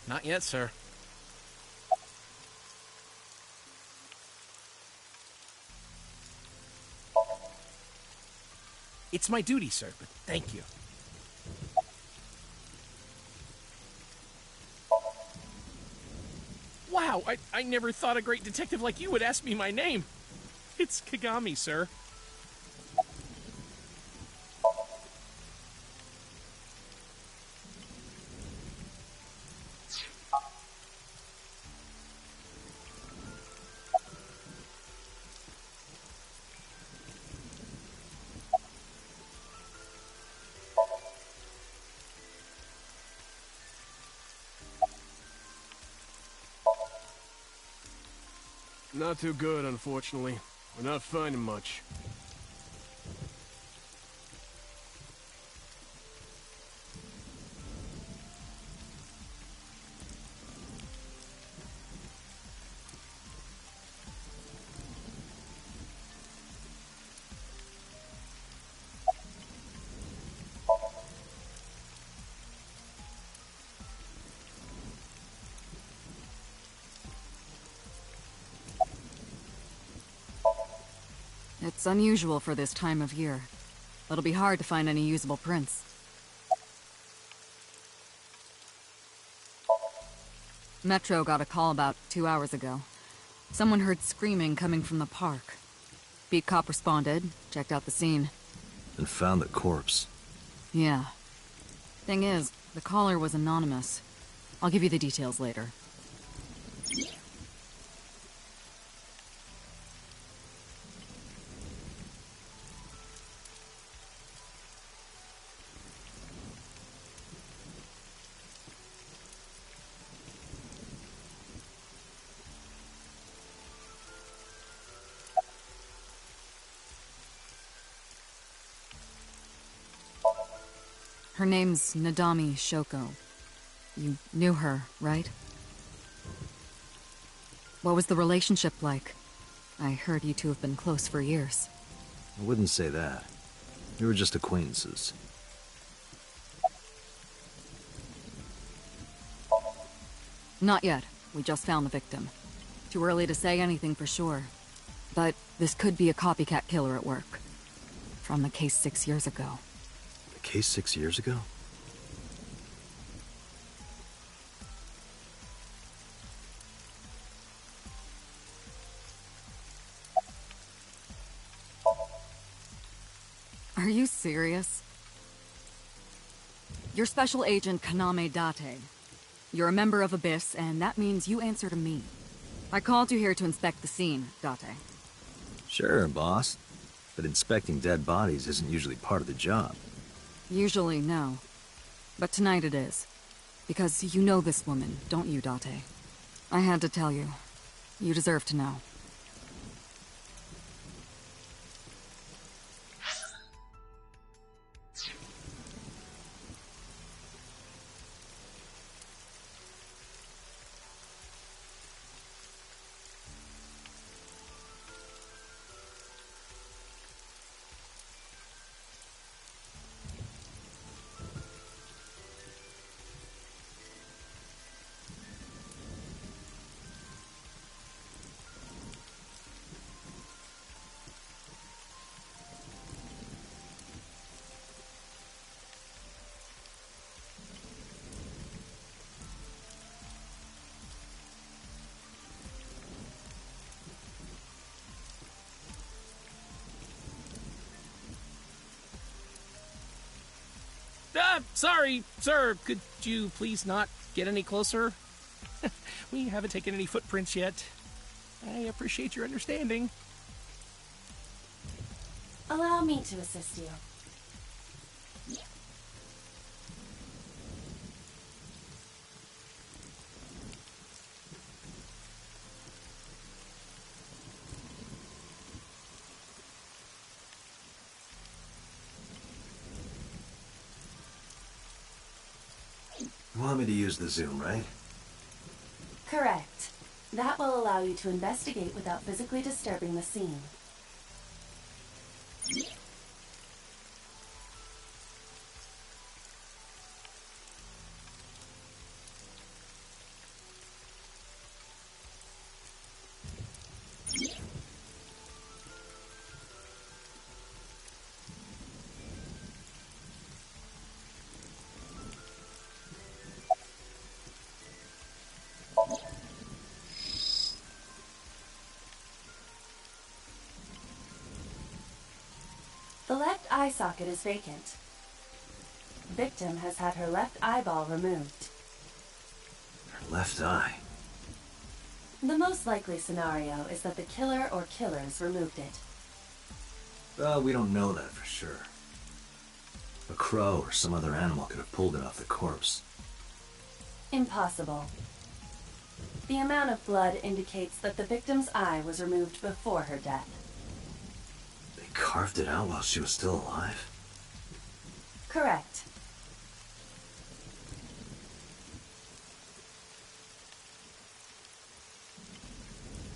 Not yet, sir. It's my duty, sir, but thank you. Wow, I never thought a great detective like you would ask me my name. It's Kagami, sir. Not too good, unfortunately. We're not finding much. It's unusual for this time of year. It'll be hard to find any usable prints. Metro got a call about 2 hours ago. Someone heard screaming coming from the park. Beat cop responded, checked out the scene. And found the corpse. Yeah. Thing is, the caller was anonymous. I'll give you the details later. Her name's Nadami Shoko. You knew her, right? What was the relationship like? I heard you two have been close for years. I wouldn't say that. We were just acquaintances. Not yet. We just found the victim. Too early to say anything for sure. But this could be a copycat killer at work. From the case 6 years ago. The case 6 years ago? Are you serious? You're Special Agent Kaname Date. You're a member of Abyss, and that means you answer to me. I called you here to inspect the scene, Date. Sure, boss. But inspecting dead bodies isn't usually part of the job. Usually, no. But tonight it is. Because you know this woman, don't you, Date? I had to tell you. You deserve to know. Sorry, sir. Could you please not get any closer? We haven't taken any footprints yet. I appreciate your understanding. Allow me to assist you. You want me to use the zoom, right? Correct. That will allow you to investigate without physically disturbing the scene. eye socket is vacant. Victim has had her left eyeball removed. Her left eye. The most likely scenario is that the killer or killers removed it. Well, we don't know that for sure. A crow or some other animal could have pulled it off the corpse. Impossible. The amount of blood indicates that the victim's eye was removed before her death. They carved it out while she was still alive? Correct.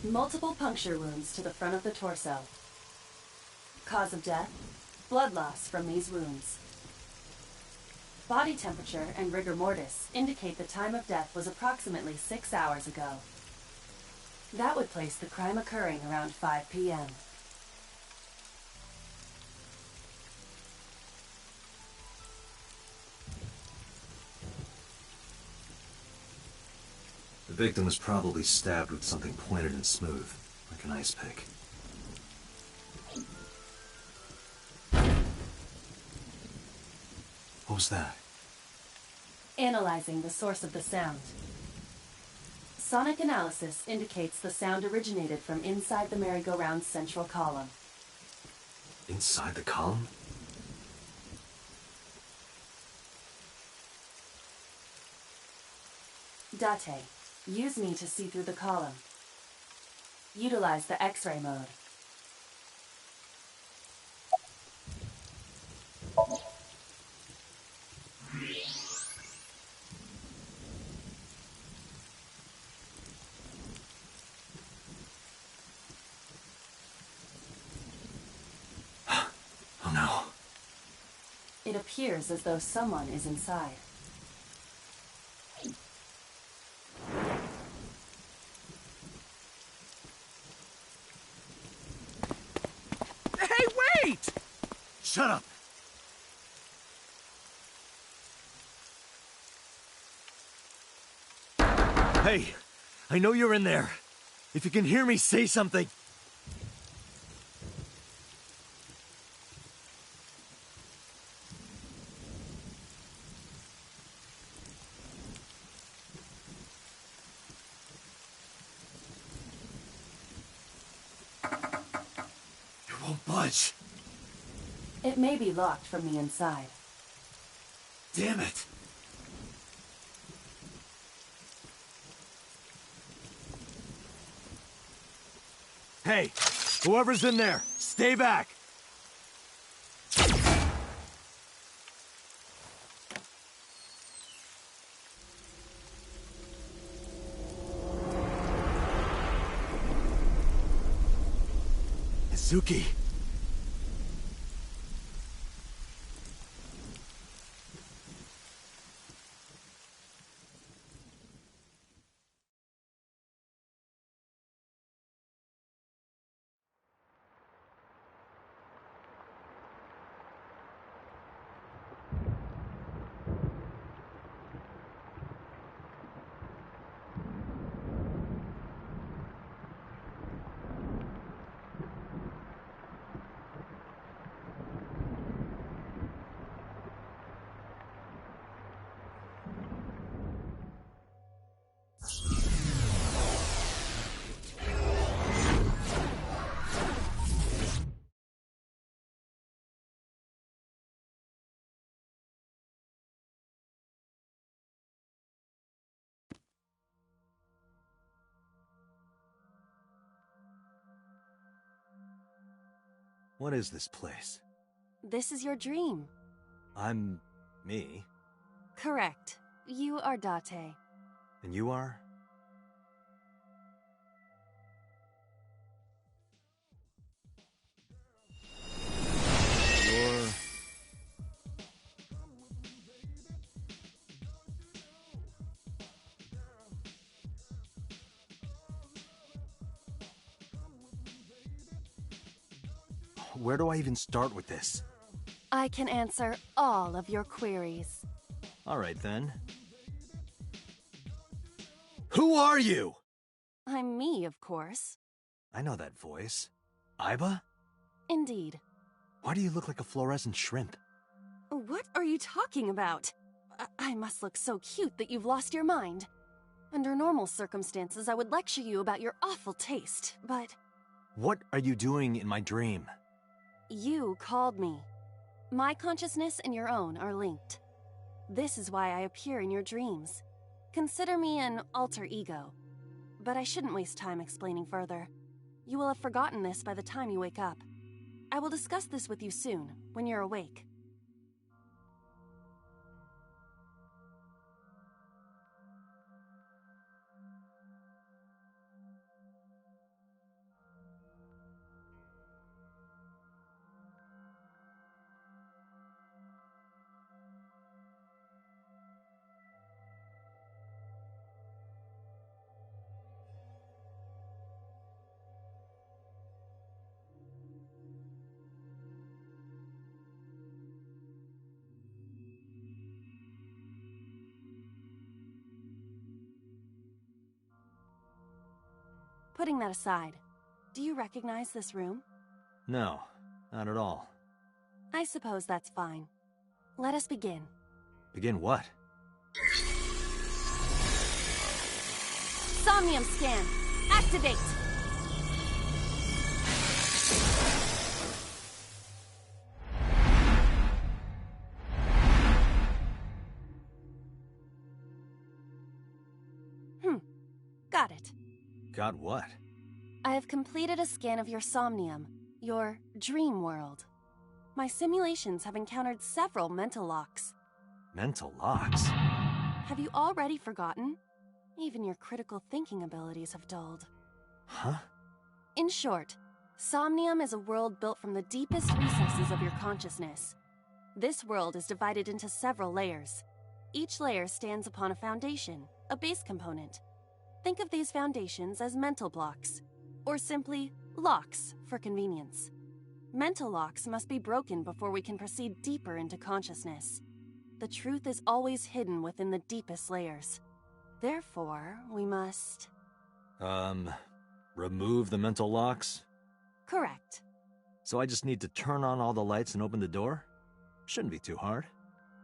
Multiple puncture wounds to the front of the torso. Cause of death, blood loss from these wounds. Body temperature and rigor mortis indicate the time of death was approximately 6 hours ago. That would place the crime occurring around 5 p.m. The victim was probably stabbed with something pointed and smooth, like an ice pick. What was that? Analyzing the source of the sound. Sonic analysis indicates the sound originated from inside the merry-go-round's central column. Inside the column? Date, use me to see through the column. Utilize the X-ray mode. Oh no. It appears as though someone is inside. Hey, wait! Shut up! Hey, I know you're in there. If you can hear me, say something. It won't budge. It may be locked from the inside. Damn it. Hey, whoever's in there, stay back. Izuki. What is this place? This is your dream. I'm... me? Correct. You are Date. And you are? You're... Where do I even start with this? I can answer all of your queries. All right, then. Who are you? I'm me, of course. I know that voice. Aiba? Indeed. Why do you look like a fluorescent shrimp? What are you talking about? I must look so cute that you've lost your mind. Under normal circumstances, I would lecture you about your awful taste, but... What are you doing in my dream? You called me. My consciousness and your own are linked. This is why I appear in your dreams. Consider me an alter ego. But I shouldn't waste time explaining further. You will have forgotten this by the time you wake up. I will discuss this with you soon, when you're awake. Putting that aside, do you recognize this room? No, not at all. I suppose that's fine. Let us begin. Begin what? Somnium scan! Activate! Got it. Got what? I have completed a scan of your Somnium, your dream world. My simulations have encountered several mental locks. Mental locks? Have you already forgotten? Even your critical thinking abilities have dulled. Huh? In short, Somnium is a world built from the deepest recesses of your consciousness. This world is divided into several layers. Each layer stands upon a foundation, a base component. Think of these foundations as mental blocks, or simply locks for convenience. Mental locks must be broken before we can proceed deeper into consciousness. The truth is always hidden within the deepest layers. Therefore, we must... remove the mental locks? Correct. So I just need to turn on all the lights and open the door? Shouldn't be too hard.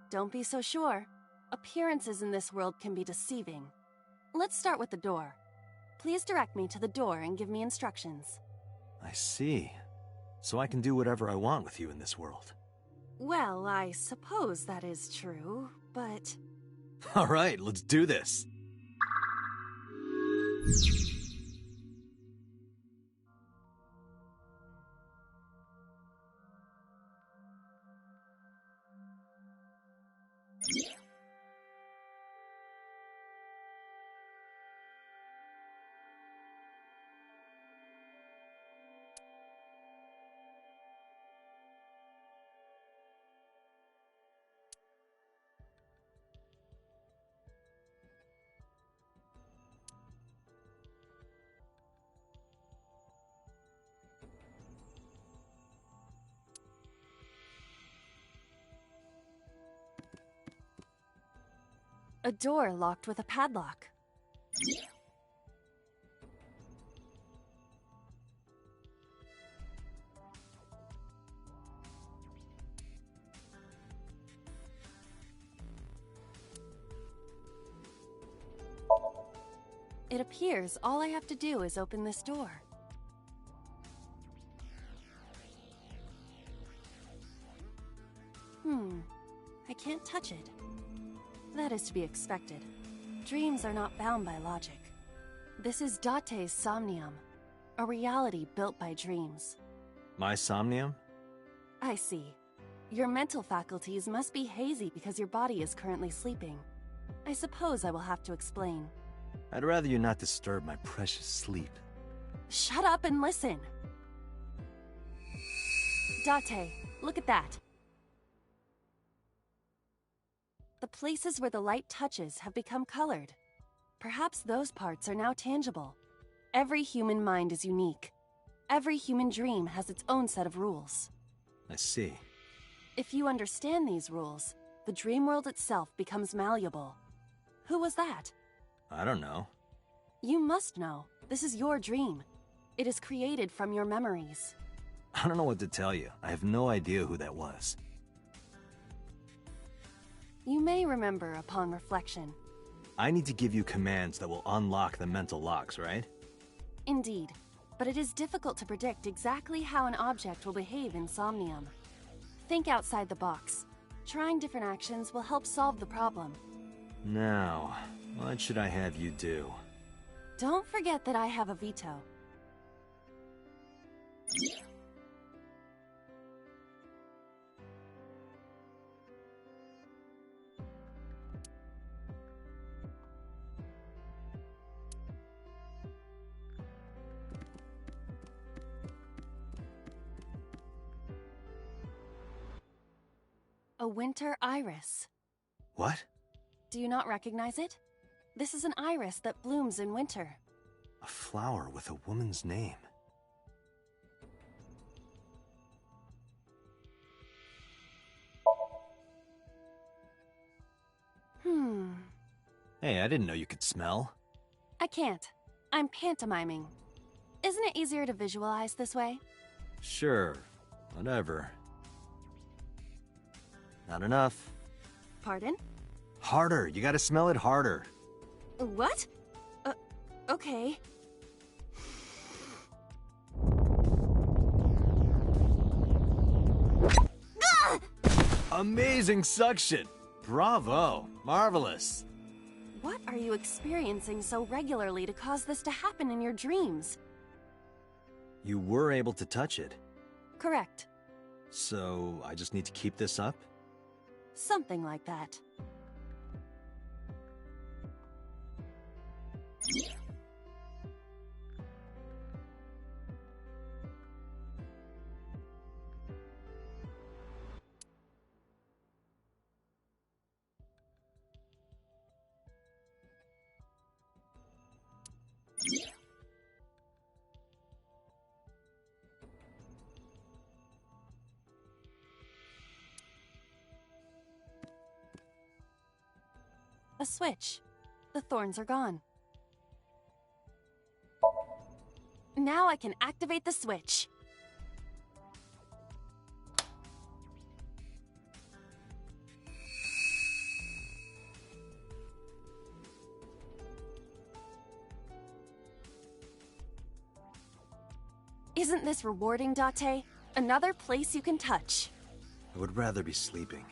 Don't be so sure. Appearances in this world can be deceiving. Let's start with the door. Please direct me to the door and give me instructions. I see. So I can do whatever I want with you in this world. Well, I suppose that is true, but... All right, let's do this. A door locked with a padlock. It appears all I have to do is open this door. I can't touch it. That is to be expected. Dreams are not bound by logic. This is Date's Somnium, a reality built by dreams. My Somnium? I see. Your mental faculties must be hazy because your body is currently sleeping. I suppose I will have to explain. I'd rather you not disturb my precious sleep. Shut up and listen! Date, look at that. The places where the light touches have become colored. Perhaps those parts are now tangible. Every human mind is unique. Every human dream has its own set of rules. I see. If you understand these rules, the dream world itself becomes malleable. Who was that? I don't know. You must know. This is your dream. It is created from your memories. I don't know what to tell you. I have no idea who that was. You may remember upon reflection. I need to give you commands that will unlock the mental locks, right? Indeed, but it is difficult to predict exactly how an object will behave in Somnium. Think outside the box. Trying different actions will help solve the problem. Now, what should I have you do? Don't forget that I have a veto. A winter iris. What? Do you not recognize it? This is an iris that blooms in winter. A flower with a woman's name. Hey, I didn't know you could smell. I can't. I'm pantomiming. Isn't it easier to visualize this way? Sure, whatever. Not enough. Pardon? Harder, you gotta smell it harder. What? Okay. Amazing suction! Bravo! Marvelous! What are you experiencing so regularly to cause this to happen in your dreams? You were able to touch it. Correct. So, I just need to keep this up? Something like that. A switch. The thorns are gone. Now I can activate the switch. Isn't this rewarding, Date? Another place you can touch. I would rather be sleeping.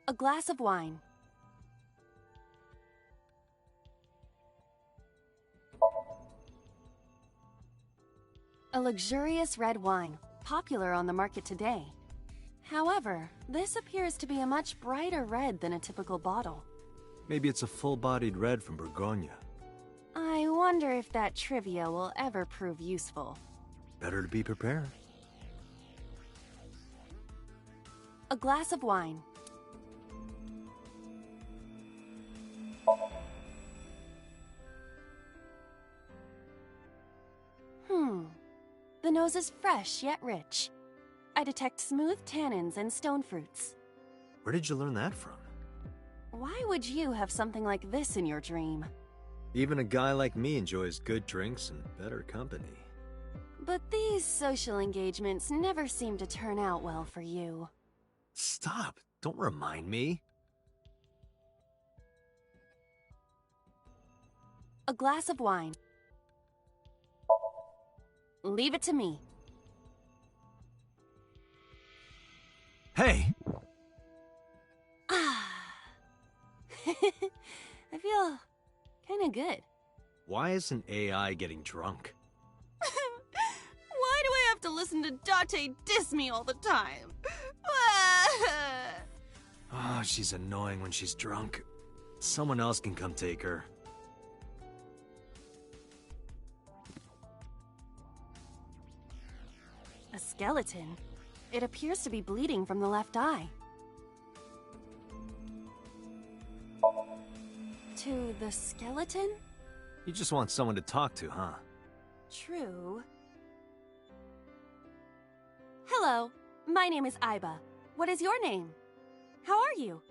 A glass of wine. A luxurious red wine, popular on the market today. However, this appears to be a much brighter red than a typical bottle. Maybe it's a full-bodied red from Bourgogne. I wonder if that trivia will ever prove useful. Better to be prepared. A glass of wine. The nose is fresh yet rich. I detect smooth tannins and stone fruits. Where did you learn that from? Why would you have something like this in your dream? Even a guy like me enjoys good drinks and better company. But these social engagements never seem to turn out well for you. Stop! Don't remind me. A glass of wine. Leave it to me. Hey! Ah. I feel kinda good. Why isn't AI getting drunk? Why do I have listen to Date diss me all the time. Oh, she's annoying when she's drunk. Someone else can come take her. A skeleton. It appears to be bleeding from the left eye. To the skeleton? You just want someone to talk to, huh? True. Hello, my name is Aiba. What is your name? How are you?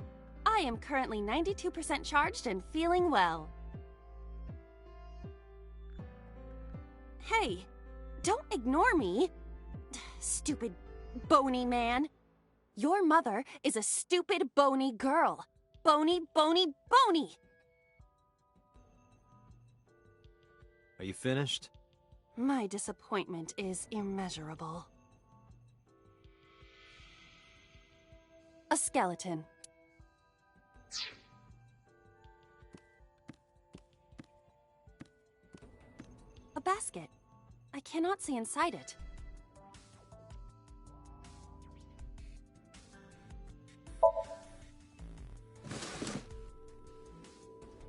I am currently 92% charged and feeling well. Hey, don't ignore me. Stupid, bony man. Your mother is a stupid, bony girl. Bony, bony, bony! Are you finished? My disappointment is immeasurable. A skeleton. A basket. I cannot see inside it.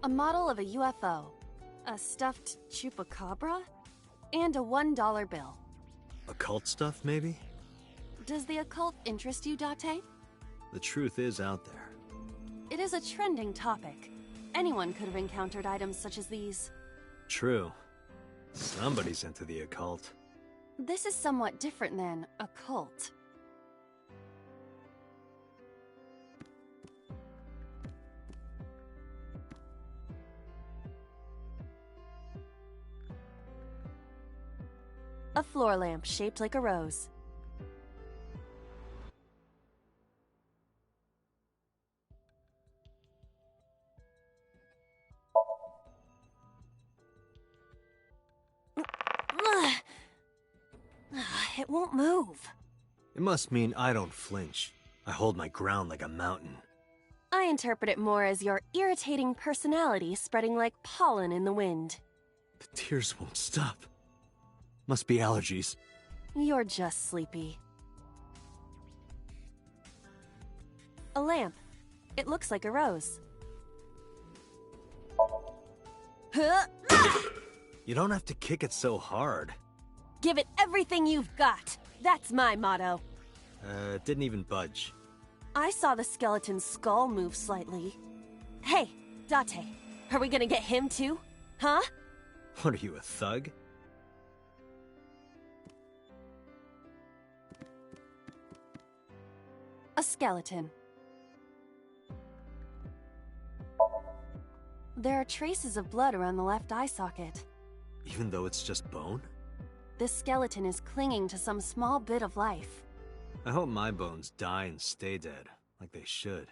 A model of a UFO, a stuffed chupacabra, and a $1 bill. Occult stuff, maybe? Does the occult interest you, Date? The truth is out there. It is a trending topic. Anyone could have encountered items such as these. True. Somebody's into the occult. This is somewhat different than a cult. A floor lamp shaped like a rose. It won't move. It must mean I don't flinch. I hold my ground like a mountain. I interpret it more as your irritating personality spreading like pollen in the wind. The tears won't stop. Must be allergies. You're just sleepy. A lamp. It looks like a rose. Huh? You don't have to kick it so hard. Give it everything you've got. That's my motto. It didn't even budge. I saw the skeleton's skull move slightly. Hey, Date, are we gonna get him too? Huh? What are you, a thug? A skeleton. There are traces of blood around the left eye socket. Even though it's just bone? This skeleton is clinging to some small bit of life. I hope my bones die and stay dead, like they should.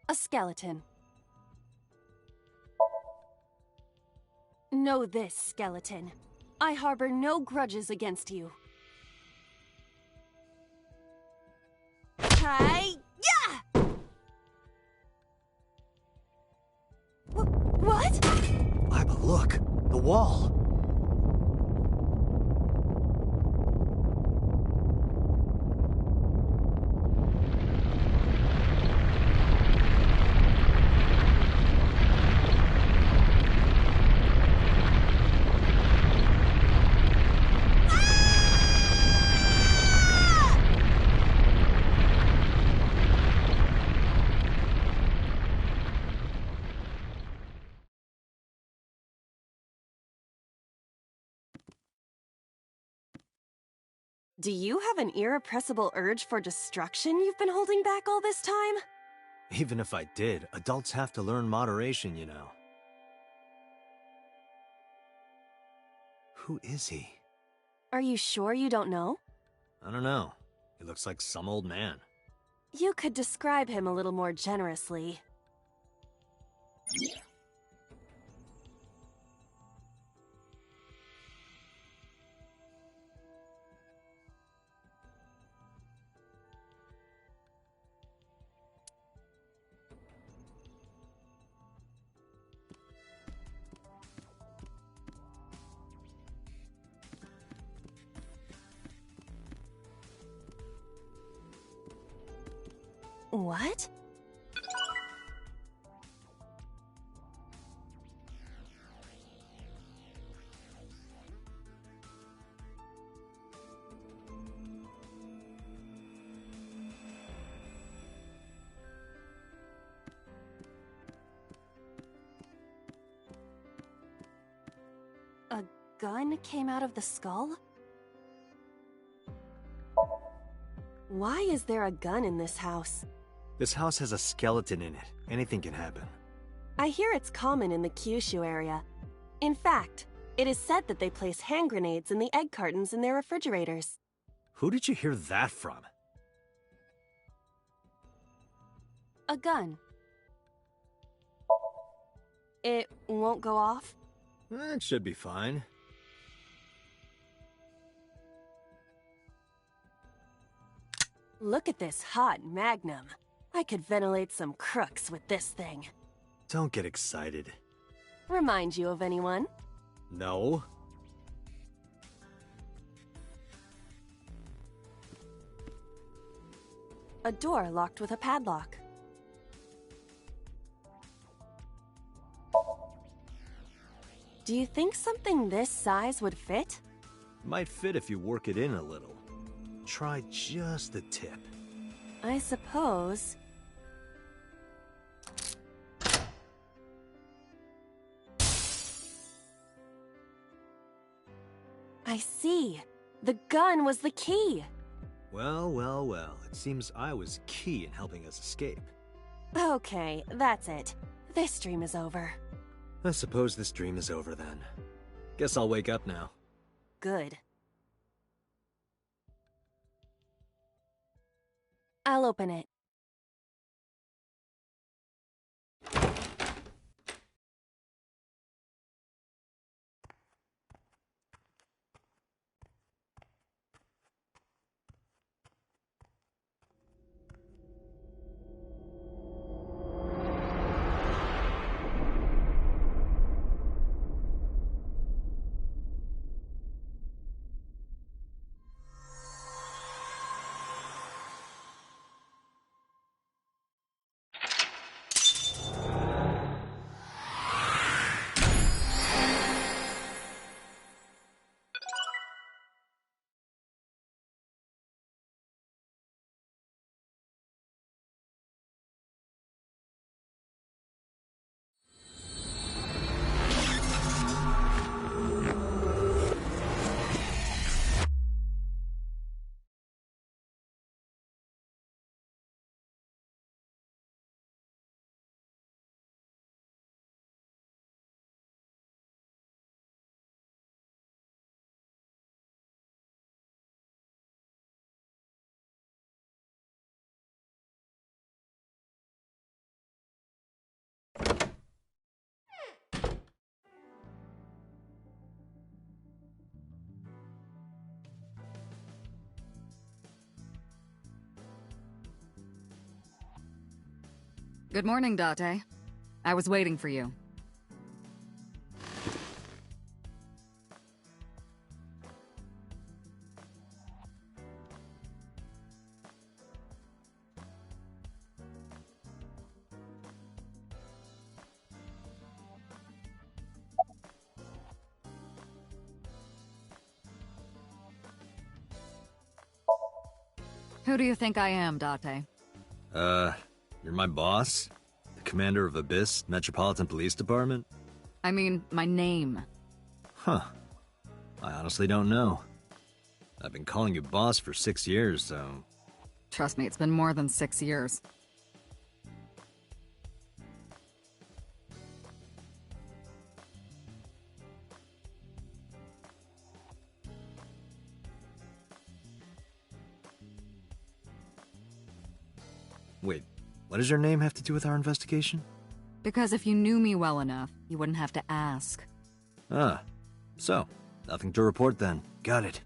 A skeleton. Know this, skeleton. I harbor no grudges against you. Hi-ya! What? Iba, look! The wall! Do you have an irrepressible urge for destruction you've been holding back all this time? Even if I did, adults have to learn moderation, you know. Who is he? Are you sure you don't know? I don't know. He looks like some old man. You could describe him a little more generously. What? A gun came out of the skull? Why is there a gun in this house? This house has a skeleton in it. Anything can happen. I hear it's common in the Kyushu area. In fact, it is said that they place hand grenades in the egg cartons in their refrigerators. Who did you hear that from? A gun. It won't go off? It should be fine. Look at this hot magnum. I could ventilate some crooks with this thing. Don't get excited. Remind you of anyone? No. A door locked with a padlock. Do you think something this size would fit? Might fit if you work it in a little. Try just the tip. I suppose. I see. The gun was the key. Well, well, well. It seems I was key in helping us escape. Okay, that's it. This dream is over. I suppose this dream is over then. Guess I'll wake up now. Good. I'll open it. Good morning, Date. I was waiting for you. Who do you think I am, Date? You're my boss? The commander of Abyss Metropolitan Police Department? I mean, my name. Huh. I honestly don't know. I've been calling you boss for 6 years, so... Trust me, it's been more than 6 years. Wait, what does your name have to do with our investigation? Because if you knew me well enough, you wouldn't have to ask. Ah, so, nothing to report then. Got it.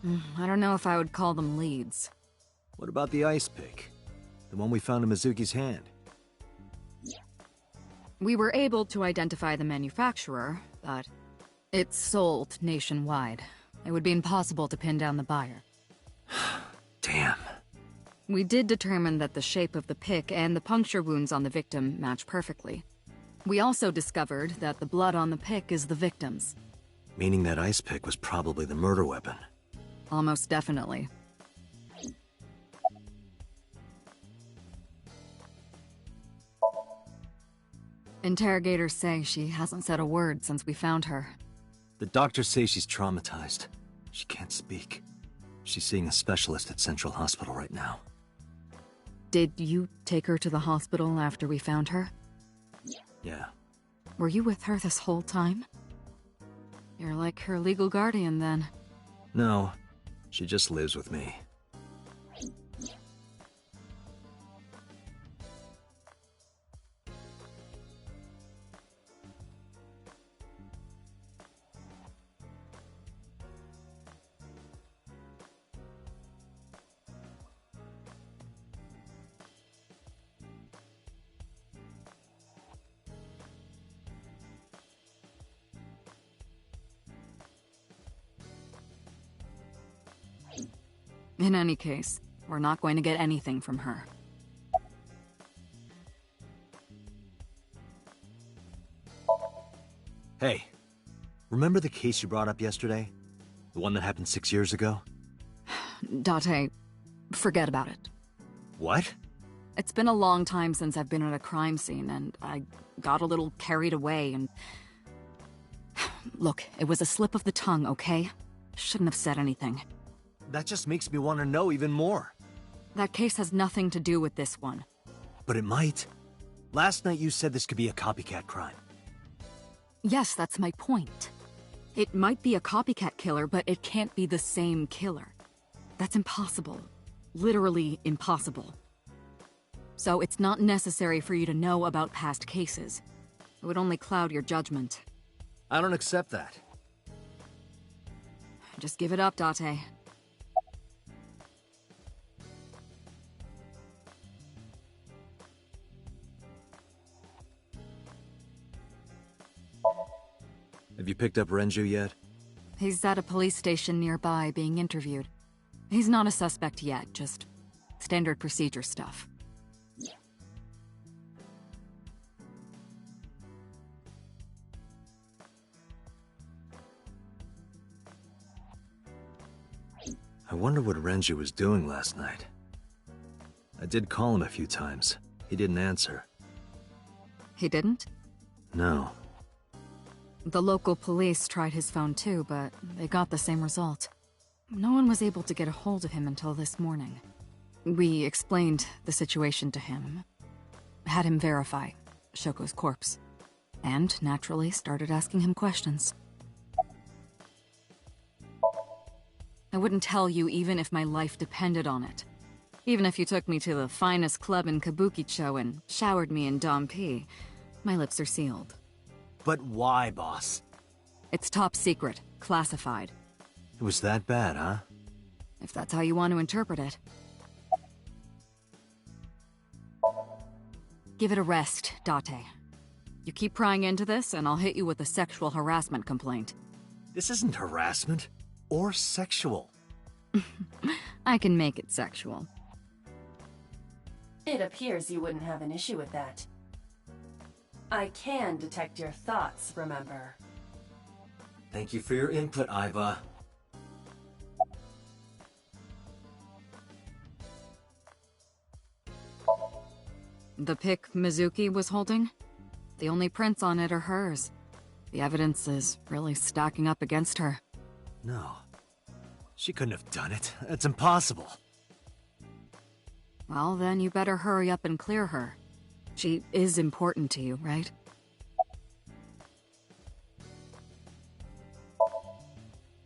I don't know if I would call them leads. What about the ice pick? The one we found in Mizuki's hand? We were able to identify the manufacturer, but it's sold nationwide. It would be impossible to pin down the buyer. Damn. We did determine that the shape of the pick and the puncture wounds on the victim match perfectly. We also discovered that the blood on the pick is the victim's. Meaning that ice pick was probably the murder weapon. Almost definitely. Interrogators say she hasn't said a word since we found her. The doctors say she's traumatized. She can't speak. She's seeing a specialist at Central Hospital right now. Did you take her to the hospital after we found her? Yeah. Were you with her this whole time? You're like her legal guardian, then. No, she just lives with me. In any case, we're not going to get anything from her. Hey, remember the case you brought up yesterday? The one that happened 6 years ago? Date, forget about it. What? It's been a long time since I've been at a crime scene, and I got a little carried away, and... Look, it was a slip of the tongue, okay? Shouldn't have said anything. That just makes me want to know even more. That case has nothing to do with this one. But it might. Last night you said this could be a copycat crime. Yes, that's my point. It might be a copycat killer, but it can't be the same killer. That's impossible. Literally impossible. So it's not necessary for you to know about past cases. It would only cloud your judgment. I don't accept that. Just give it up, Date. Have you picked up Renju yet? He's at a police station nearby being interviewed. He's not a suspect yet, just standard procedure stuff. I wonder what Renju was doing last night. I did call him a few times. He didn't answer. He didn't? No. The local police tried his phone too, but they got the same result. No one was able to get a hold of him until this morning. We explained the situation to him, had him verify Shoko's corpse, and naturally started asking him questions. I wouldn't tell you even if my life depended on it. Even if you took me to the finest club in Kabukicho and showered me in Dompi, my lips are sealed. But why, boss? It's top secret, classified. It was that bad, huh? If that's how you want to interpret it. Give it a rest, Date. You keep prying into this, and I'll hit you with a sexual harassment complaint. This isn't harassment. Or sexual. I can make it sexual. It appears you wouldn't have an issue with that. I can detect your thoughts, remember? Thank you for your input, Iva. The pick Mizuki was holding? The only prints on it are hers. The evidence is really stacking up against her. No. She couldn't have done it. It's impossible. Well, then you better hurry up and clear her. She is important to you, right?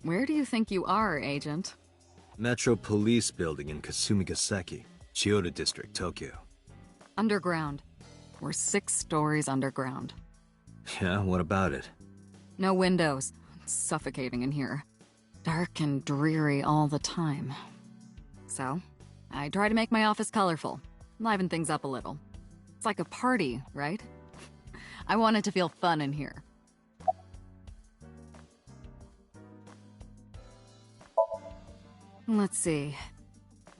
Where do you think you are, Agent? Metro Police Building in Kasumigaseki, Chiyoda District, Tokyo. Underground. We're 6 stories underground. Yeah, what about it? No windows. It's suffocating in here. dark and dreary all the time. So, I try to make my office colorful, liven things up a little. It's like a party, right? I want it to feel fun in here. Let's see.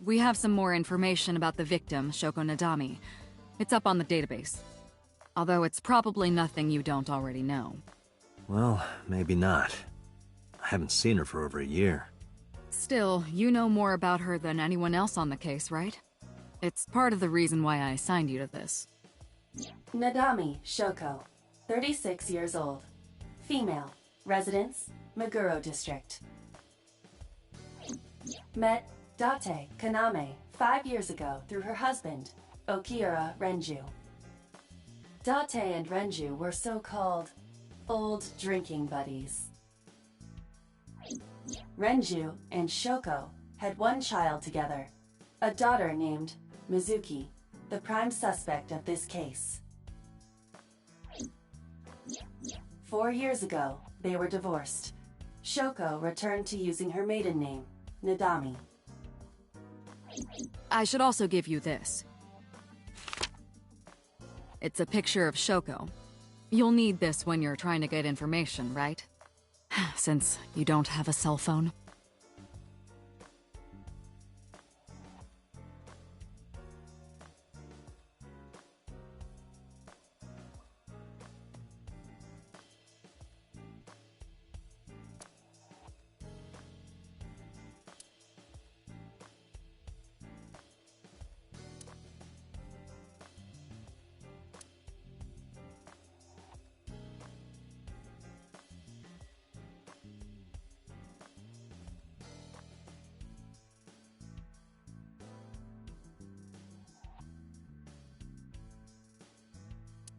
We have some more information about the victim, Shoko Nadami. It's up on the database. Although it's probably nothing you don't already know. Well, maybe not. I haven't seen her for over a year. Still, you know more about her than anyone else on the case, right? It's part of the reason why I assigned you to this. Nadami Shoko, 36 years old. Female. Residence, Meguro District. Met Date Kaname 5 years ago through her husband, Okiura Renju. Date and Renju were so-called old drinking buddies. Renju and Shoko had one child together, a daughter named Mizuki, the prime suspect of this case. 4 years ago, they were divorced. Shoko returned to using her maiden name, Nadami. I should also give you this. It's a picture of Shoko. You'll need this when you're trying to get information, right? Since you don't have a cell phone.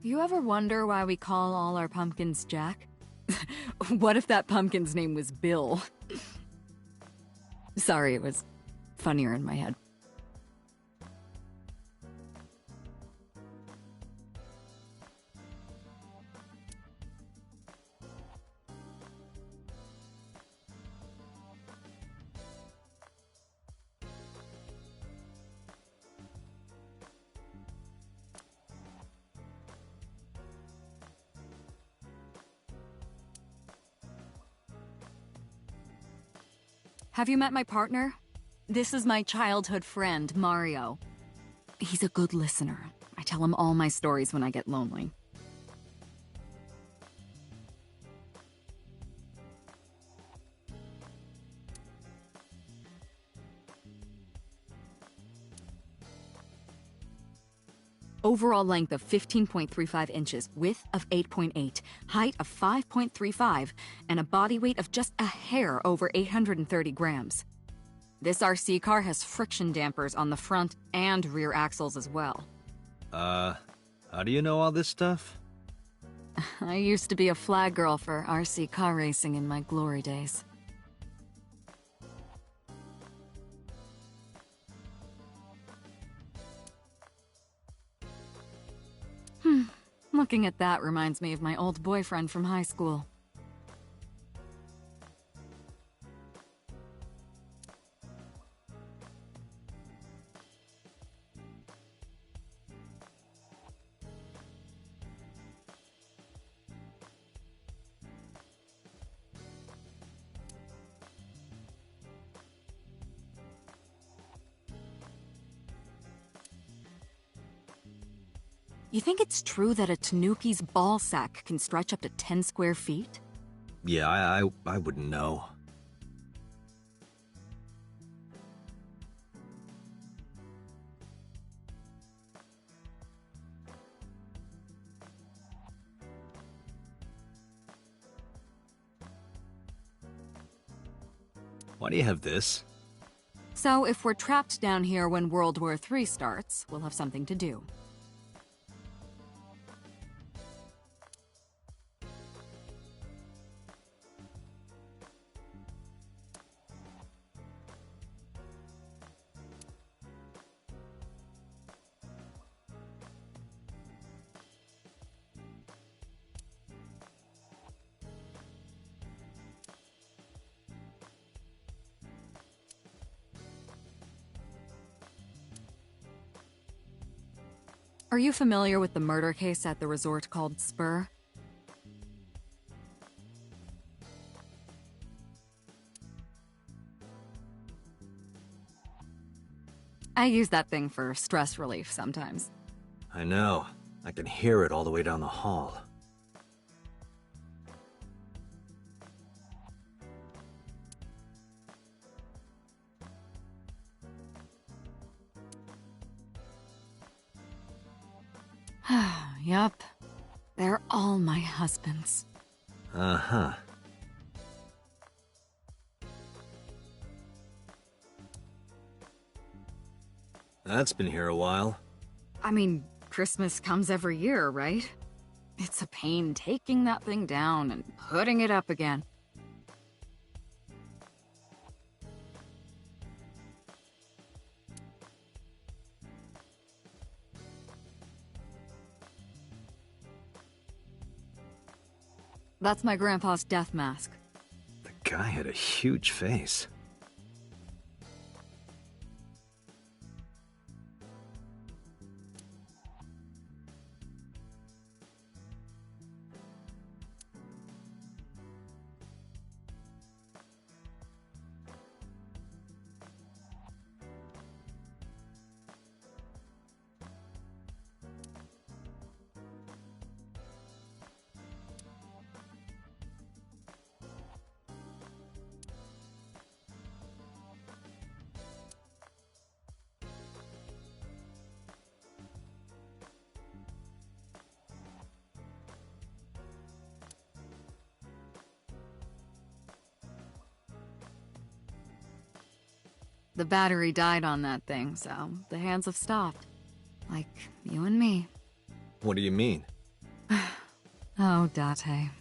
You ever wonder why we call all our pumpkins Jack? What if that pumpkin's name was Bill? Sorry, it was funnier in my head. Have you met my partner? This is my childhood friend, Mario. He's a good listener. I tell him all my stories when I get lonely. Overall length of 15.35 inches, width of 8.8, height of 5.35, and a body weight of just a hair over 830 grams. This RC car has friction dampers on the front and rear axles as well. How do you know all this stuff? I used to be a flag girl for RC car racing in my glory days. Looking at that reminds me of my old boyfriend from high school. You think it's true that a tanuki's ball sack can stretch up to 10 square feet? Yeah, I wouldn't know. Why do you have this? So if we're trapped down here when World War III starts, we'll have something to do. Are you familiar with the murder case at the resort called Spur? I use that thing for stress relief sometimes. I know. I can hear it all the way down the hall. Yup. They're all my husbands. Uh-huh. That's been here a while. I mean, Christmas comes every year, right? It's a pain taking that thing down and putting it up again. That's my grandpa's death mask. The guy had a huge face. The battery died on that thing, so the hands have stopped. Like you and me. What do you mean? Oh, Date.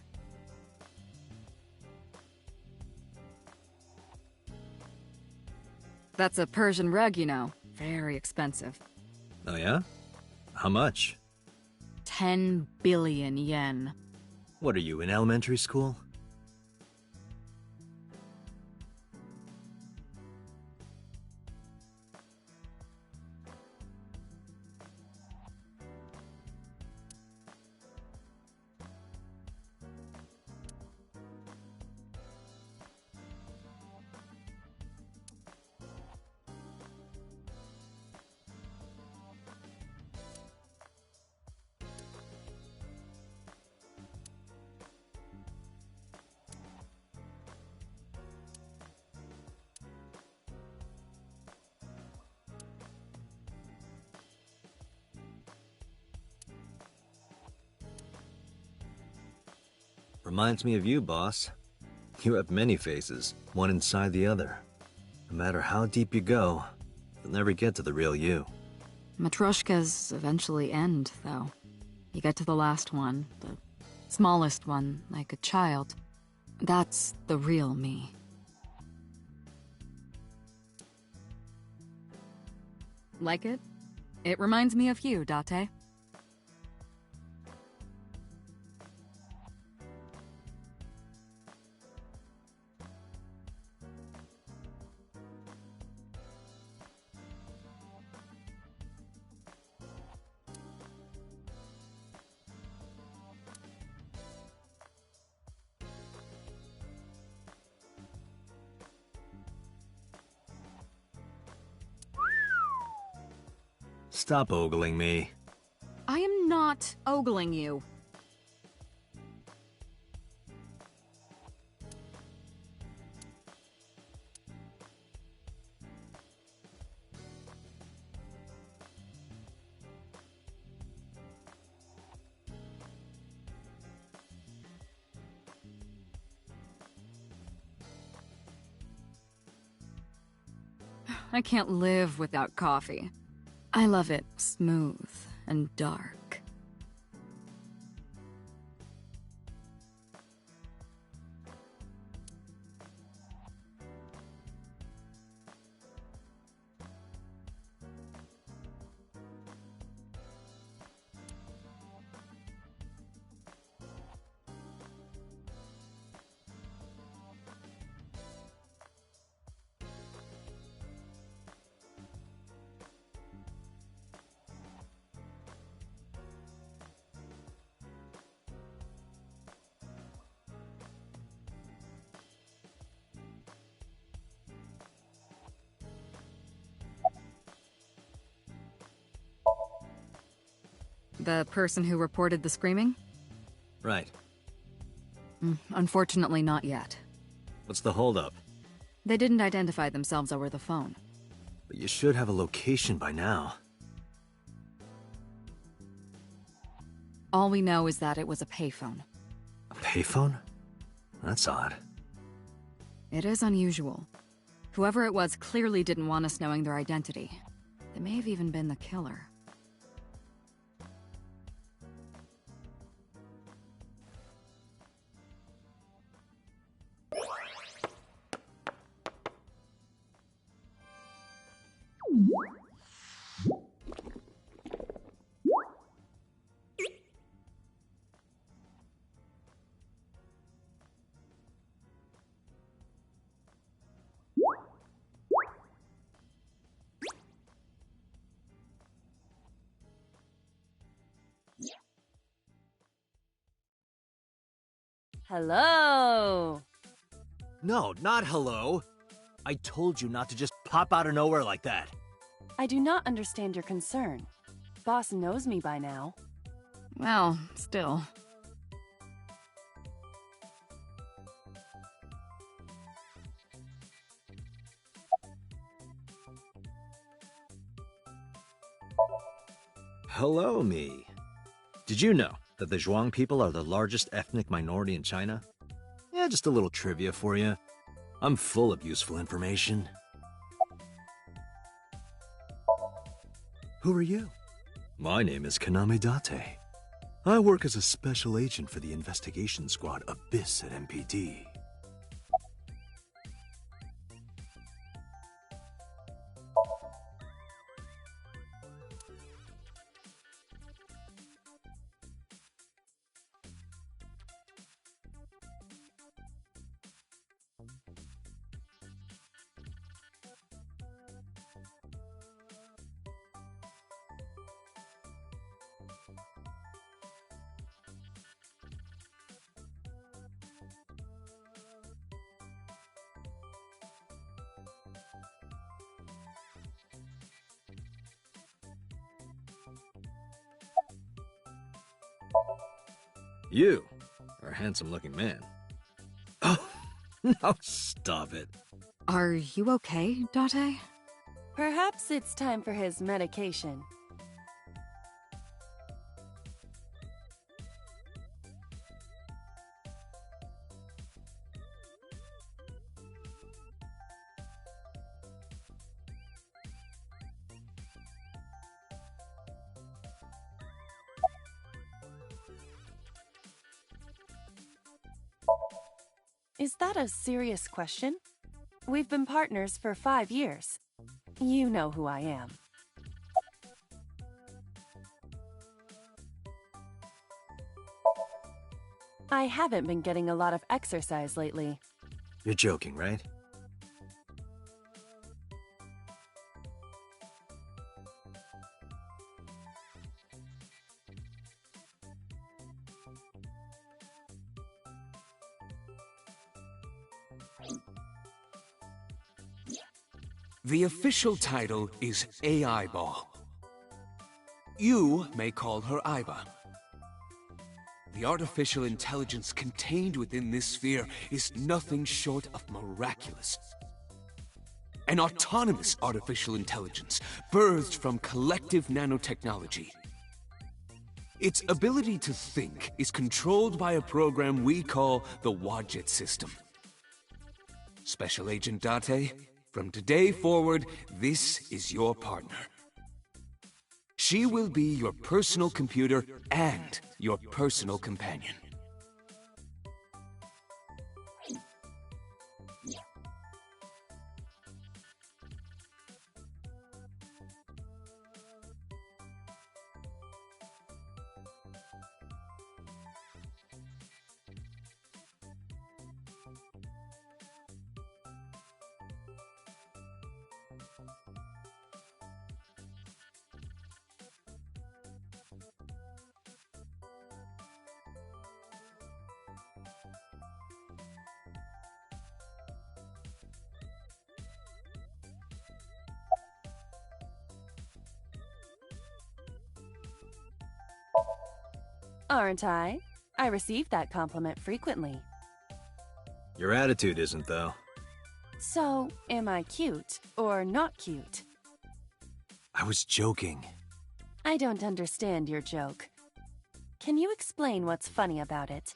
That's a Persian rug, you know. Very expensive. Oh yeah? How much? 10 billion yen. What are you, in elementary school? Reminds me of you, boss. You have many faces, one inside the other. No matter how deep you go, you'll never get to the real you. Matryoshkas eventually end, though. You get to the last one, the smallest one, like a child. That's the real me. Like it? It reminds me of you, Date. Stop ogling me. I am not ogling you. I can't live without coffee. I love it smooth and dark. The person who reported the screaming? Right. Unfortunately, not yet. What's the holdup? They didn't identify themselves over the phone. But you should have a location by now. All we know is that it was a payphone. A payphone? That's odd. It is unusual. Whoever it was clearly didn't want us knowing their identity. They may have even been the killer. Hello! No, not hello. I told you not to just pop out of nowhere like that. I do not understand your concern. Boss knows me by now. Well, still. Hello, me. Did you know that the Zhuang people are the largest ethnic minority in China? Yeah, just a little trivia for you. I'm full of useful information. Who are you? My name is Kaname Date. I work as a special agent for the investigation squad Abyss at MPD. You are a handsome-looking man. Oh, no, stop it. Are you okay, Date? Perhaps it's time for his medication. Is that a serious question? We've been partners for 5 years. You know who I am. I haven't been getting a lot of exercise lately. You're joking, right? The official title is AI Ball. You may call her Aiba. The artificial intelligence contained within this sphere is nothing short of miraculous. An autonomous artificial intelligence birthed from collective nanotechnology. Its ability to think is controlled by a program we call the Wadjet system. Special Agent Date, from today forward, this is your partner. She will be your personal computer and your personal companion. Aren't I? I receive that compliment frequently. Your attitude isn't, though. So, am I cute or not cute? I was joking. I don't understand your joke. Can you explain what's funny about it?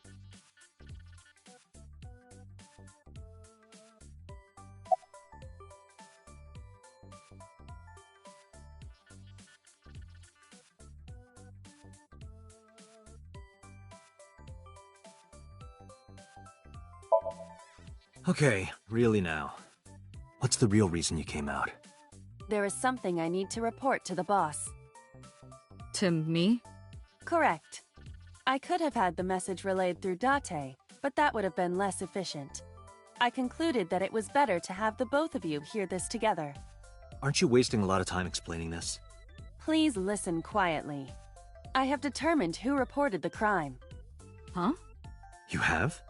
Okay, really now. What's the real reason you came out? There is something I need to report to the boss. To me? Correct. I could have had the message relayed through Date, but that would have been less efficient. I concluded that it was better to have the both of you hear this together. Aren't you wasting a lot of time explaining this? Please listen quietly. I have determined who reported the crime. Huh? You have?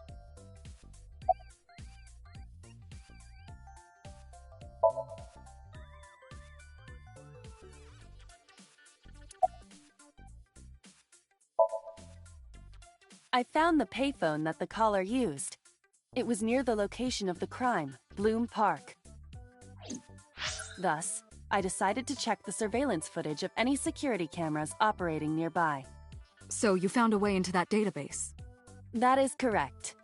I found the payphone that the caller used. It was near the location of the crime, Bloom Park. Thus, I decided to check the surveillance footage of any security cameras operating nearby. So you found a way into that database? That is correct.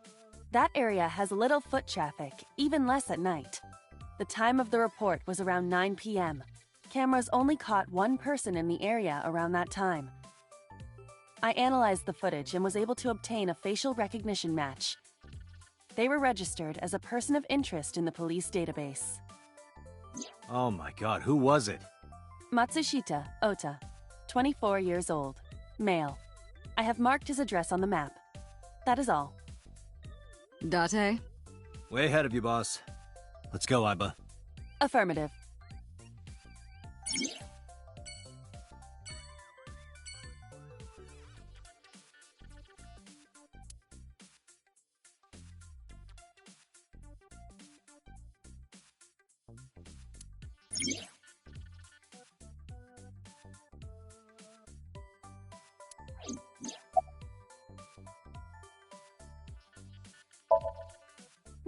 That area has little foot traffic, even less at night. The time of the report was around 9 p.m. Cameras only caught one person in the area around that time. I analyzed the footage and was able to obtain a facial recognition match. They were registered as a person of interest in the police database. Oh my god, who was it? Matsushita Ota, 24 years old, male. I have marked his address on the map. That is all. Date? Way ahead of you, boss. Let's go, Aiba. Affirmative.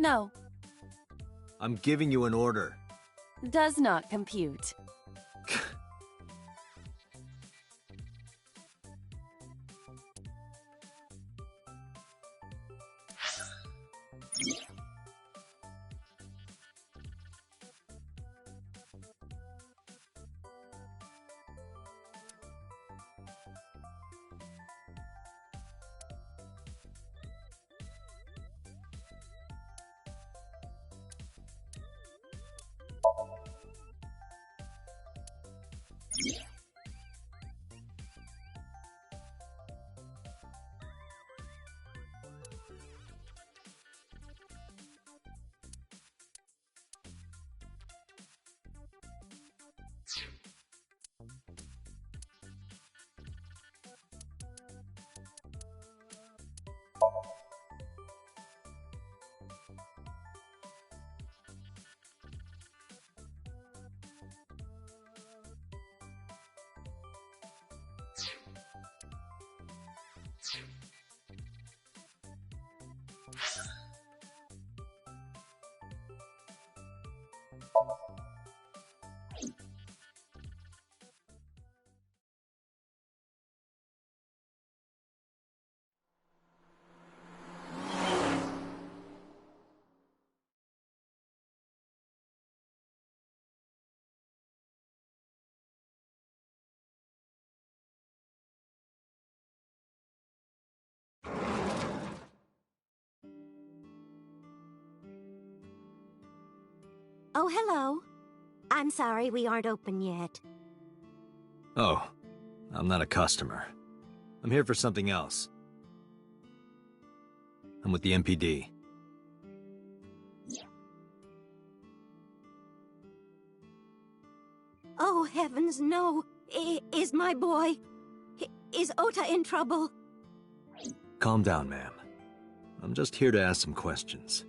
No, I'm giving you an order. does not compute. Oh, hello. I'm sorry we aren't open yet. Oh, I'm not a customer. I'm here for something else. I'm with the MPD. Oh, heavens, no. Is my boy... Is Ota in trouble? Calm down, ma'am. I'm just here to ask some questions.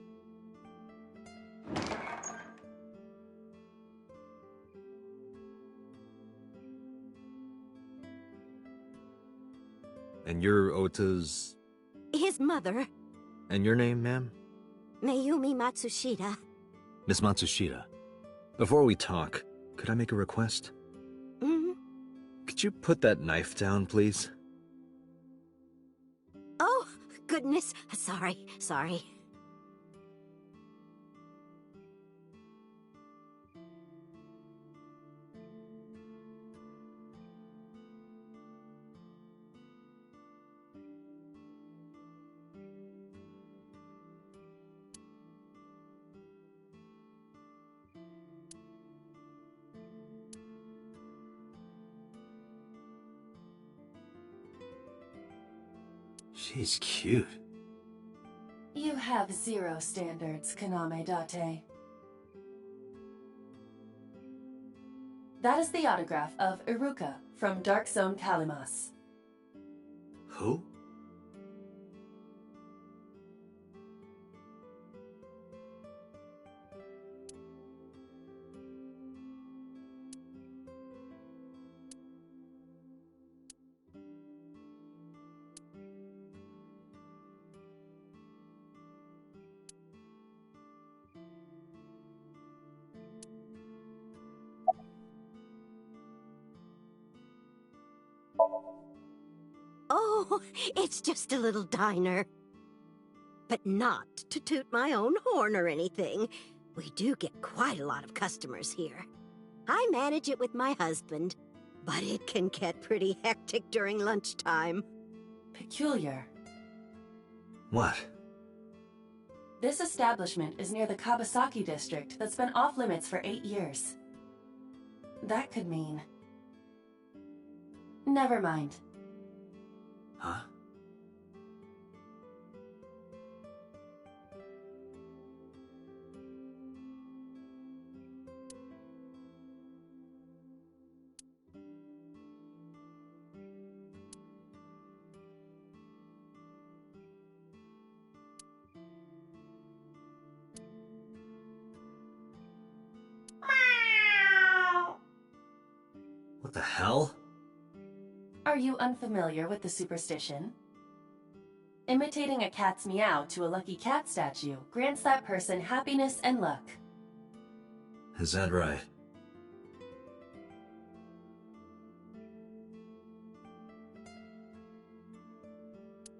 And you're Ota's... His mother, And your name, ma'am? Mayumi Matsushita. Miss Matsushita, before we talk, could I make a request? Mm-hmm. Could you put that knife down, please? Oh, goodness. Sorry. She's cute. You have zero standards, Kaname Date. That is the autograph of Iruka from Dark Zone Kalimas. Who? Oh, it's just a little diner. But not to toot my own horn or anything. We do get quite a lot of customers here. I manage it with my husband, but it can get pretty hectic during lunchtime. Peculiar. What? This establishment is near the Kabasaki district that's been off limits for 8 years. That could mean... Never mind. Huh? What the hell? Are you unfamiliar with the superstition? Imitating a cat's meow to a lucky cat statue grants that person happiness and luck. Is that right?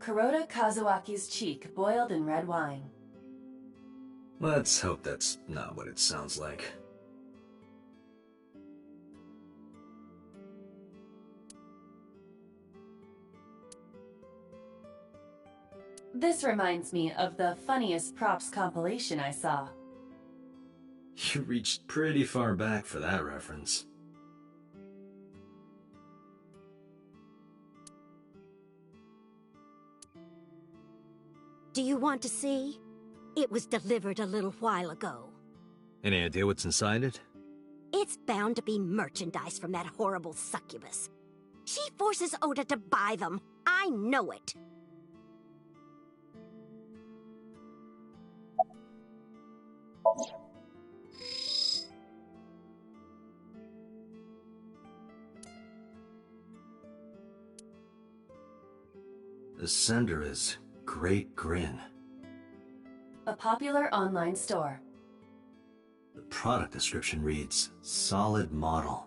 Kuroda Kazuaki's cheek boiled in red wine. Let's hope that's not what it sounds like. This reminds me of the funniest props compilation I saw. You reached pretty far back for that reference. Do you want to see? It was delivered a little while ago. Any idea what's inside it? It's bound to be merchandise from that horrible succubus. She forces Oda to buy them. I know it. The sender is Great Grin. A popular online store. The product description reads, solid model.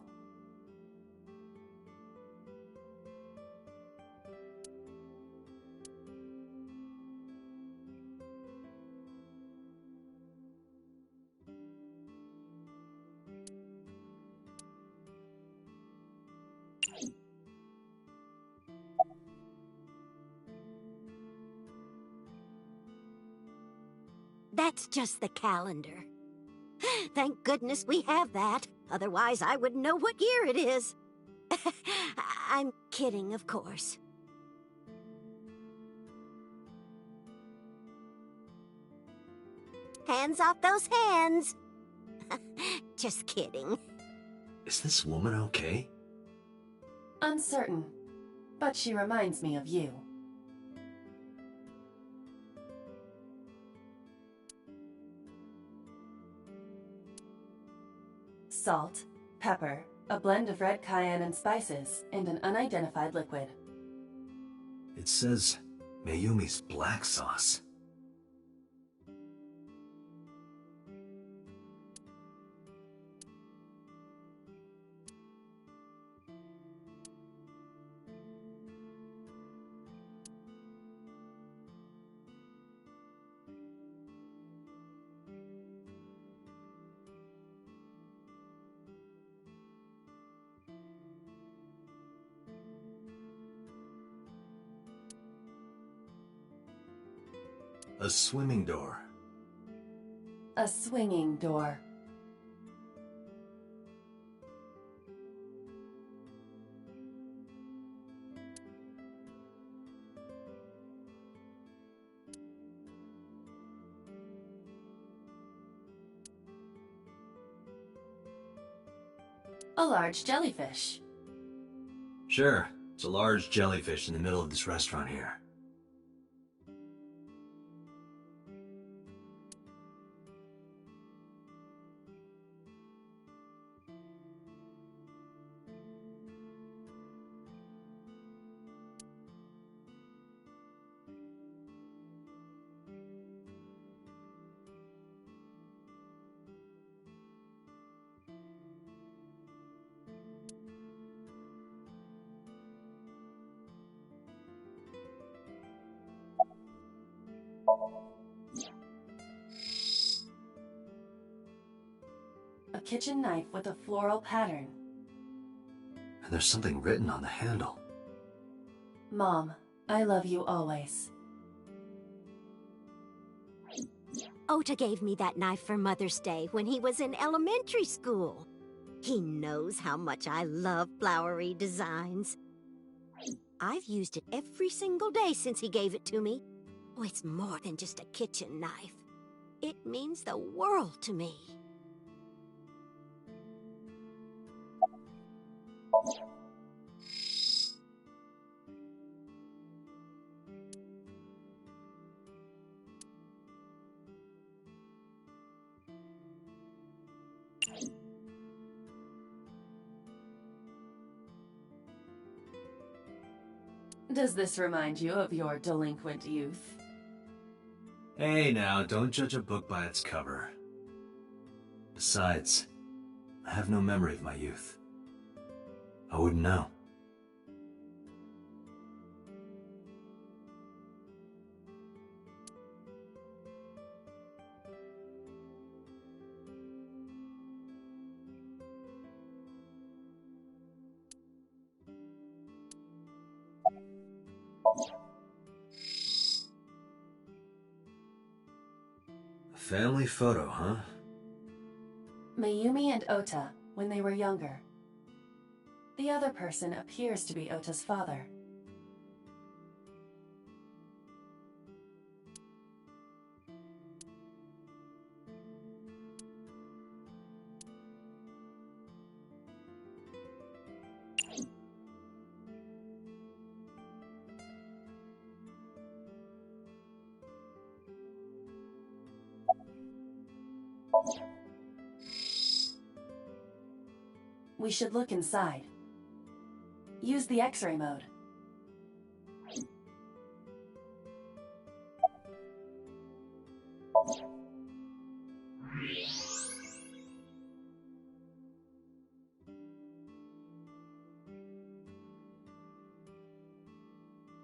That's just the calendar. Thank goodness we have that. Otherwise, I wouldn't know what year it is. I'm kidding, of course. Hands off those hands. Just kidding. Is this woman okay? Uncertain, but she reminds me of you. Salt, pepper, a blend of red cayenne and spices, and an unidentified liquid. It says Mayumi's black sauce. A swimming door. A swinging door. A large jellyfish. Sure, it's a large jellyfish in the middle of this restaurant here. A kitchen knife with a floral pattern. And there's something written on the handle. Mom, I love you always. Ota gave me that knife for Mother's Day when he was in elementary school. He knows how much I love flowery designs. I've used it every single day since he gave it to me. Oh, it's more than just a kitchen knife. It means the world to me. Does this remind you of your delinquent youth? Hey now, don't judge a book by its cover. Besides, I have no memory of my youth. I wouldn't know. A family photo, huh? Mayumi and Ota, when they were younger. The other person appears to be Ota's father. We should look inside. Use the X-ray mode.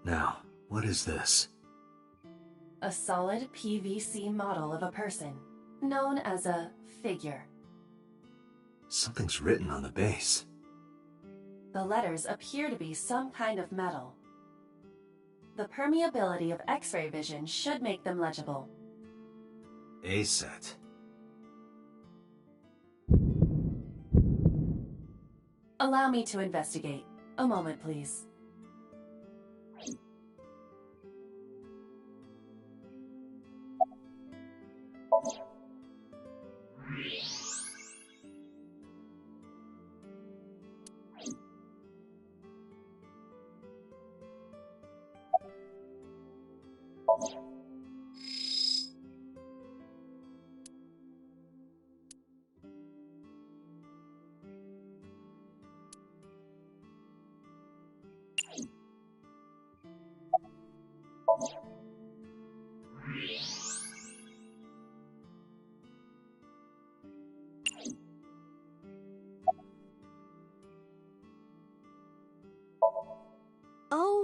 Now, what is this? A solid PVC model of a person, known as a figure. Something's written on the base. The letters appear to be some kind of metal. The permeability of X-ray vision should make them legible. A-set. Allow me to investigate. A moment, please.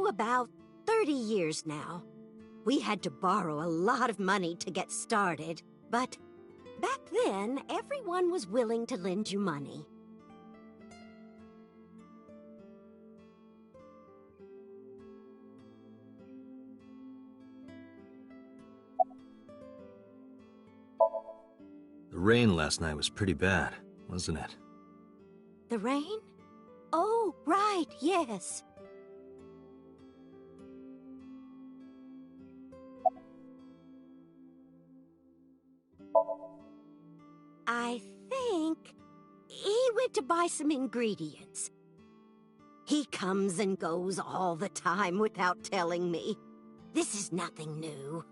about 30 years now. We had to borrow a lot of money to get started, but back then, everyone was willing to lend you money. The rain last night was pretty bad, wasn't it? The rain? Oh, right, yes. I think he went to buy some ingredients. He comes and goes all the time without telling me. This is nothing new.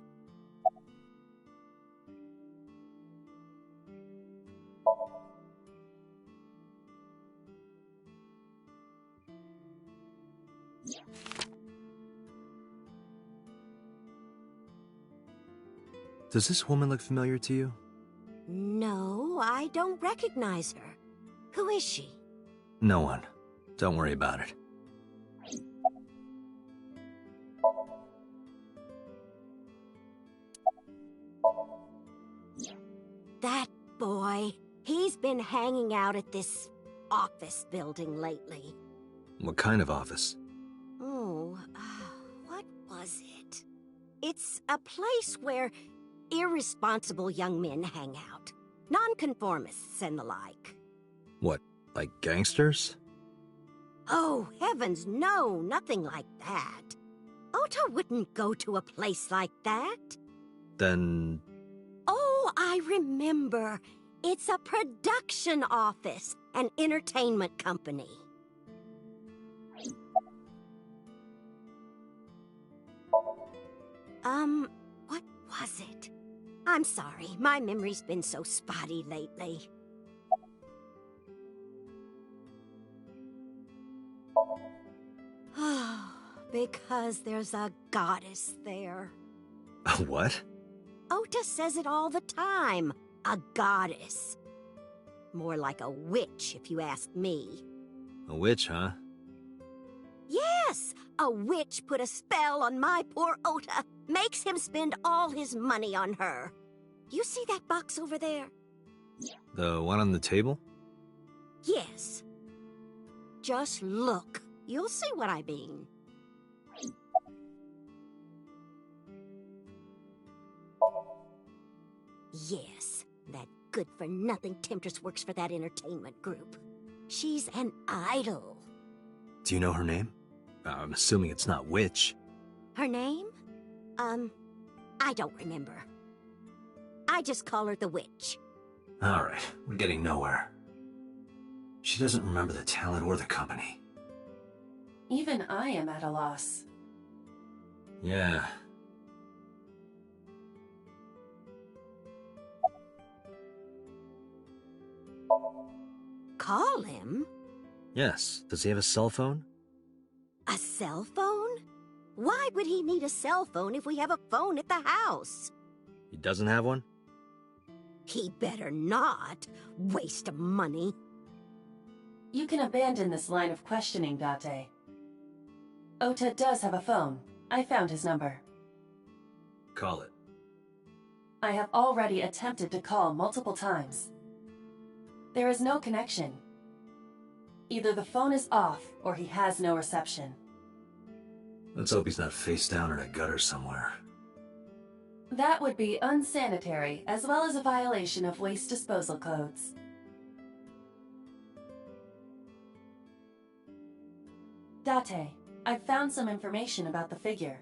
Does this woman look familiar to you? No, I don't recognize her. Who is she? No one. Don't worry about it. That boy, he's been hanging out at this office building lately. What kind of office? Oh, what was it? It's a place where irresponsible young men hang out. Nonconformists and the like. What, like gangsters? Oh, heavens, no, nothing like that. Ota wouldn't go to a place like that. Then... Oh, I remember. It's a production office, an entertainment company. What was it? I'm sorry, my memory's been so spotty lately. Because there's a goddess there. What? Ota says it all the time. A goddess. More like a witch, if you ask me. A witch, huh? Yes! A witch put a spell on my poor Ota. Makes him spend all his money on her. You see that box over there? The one on the table? Yes. Just look. You'll see what I mean. Yes, that good-for-nothing temptress works for that entertainment group. She's an idol. Do you know her name? I'm assuming it's not Witch. Her name? I don't remember. I just call her the Witch. Alright, we're getting nowhere. She doesn't remember the talent or the company. Even I am at a loss. Yeah. Call him? Yes. Does he have a cell phone? A cell phone? Why would he need a cell phone if we have a phone at the house? He doesn't have one? He better not. Waste of money. You can abandon this line of questioning, Date. Ota does have a phone. I found his number. Call it. I have already attempted to call multiple times. There is no connection. Either the phone is off, or he has no reception. Let's hope he's not face down in a gutter somewhere. That would be unsanitary, as well as a violation of waste disposal codes. Date, I've found some information about the figure.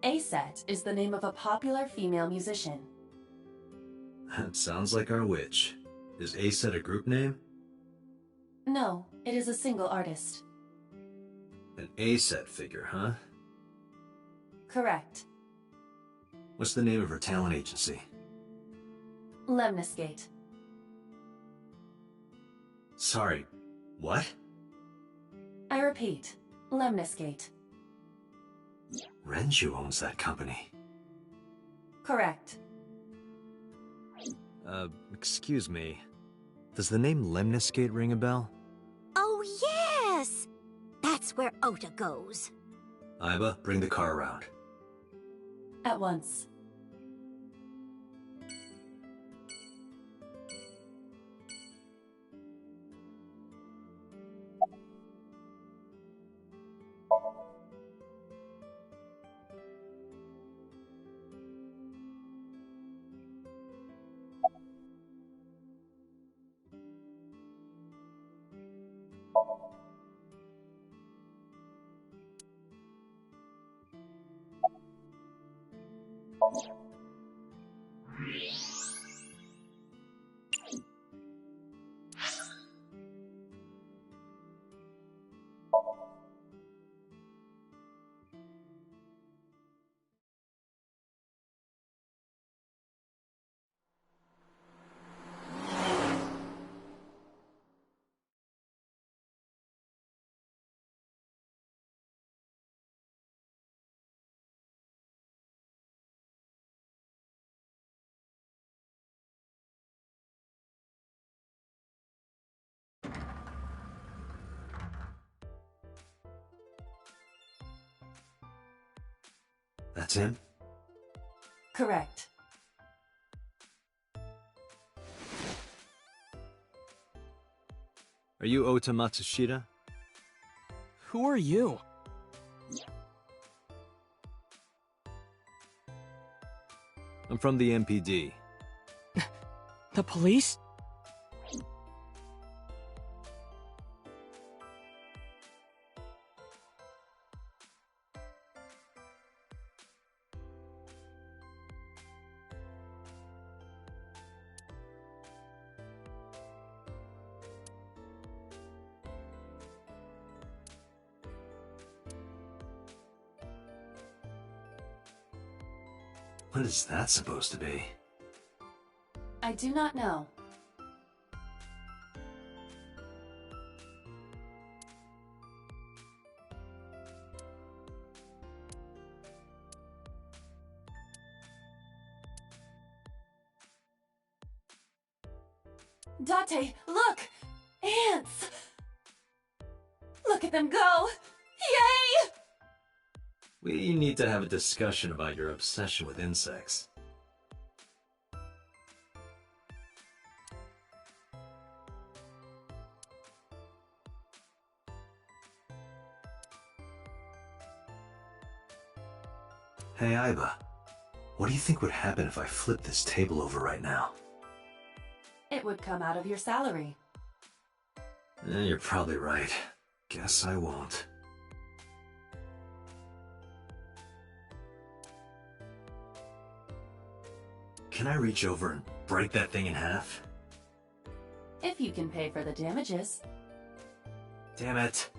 Aset is the name of a popular female musician. That sounds like our witch. Is Aset a group name? No, it is a single artist. An Aset figure, huh? Correct. What's the name of her talent agency? Lemniscate. Sorry, what? I repeat, Lemniscate. Renju owns that company. Correct. Excuse me. Does the name Lemniscate ring a bell? Oh, yes! That's where Ota goes. Iba, bring the car around. At once. That's him? Correct. Are you Ota Matsushita? Who are you? I'm from the MPD. The police? What is that supposed to be? I do not know. Date, look! Ants! Look at them go! Yay! We need to have a discussion about your obsession with insects. Hey, Iba. What do you think would happen if I flip this table over right now? It would come out of your salary. You're probably right. Guess I won't. Can I reach over and break that thing in half? If you can pay for the damages. Damn it.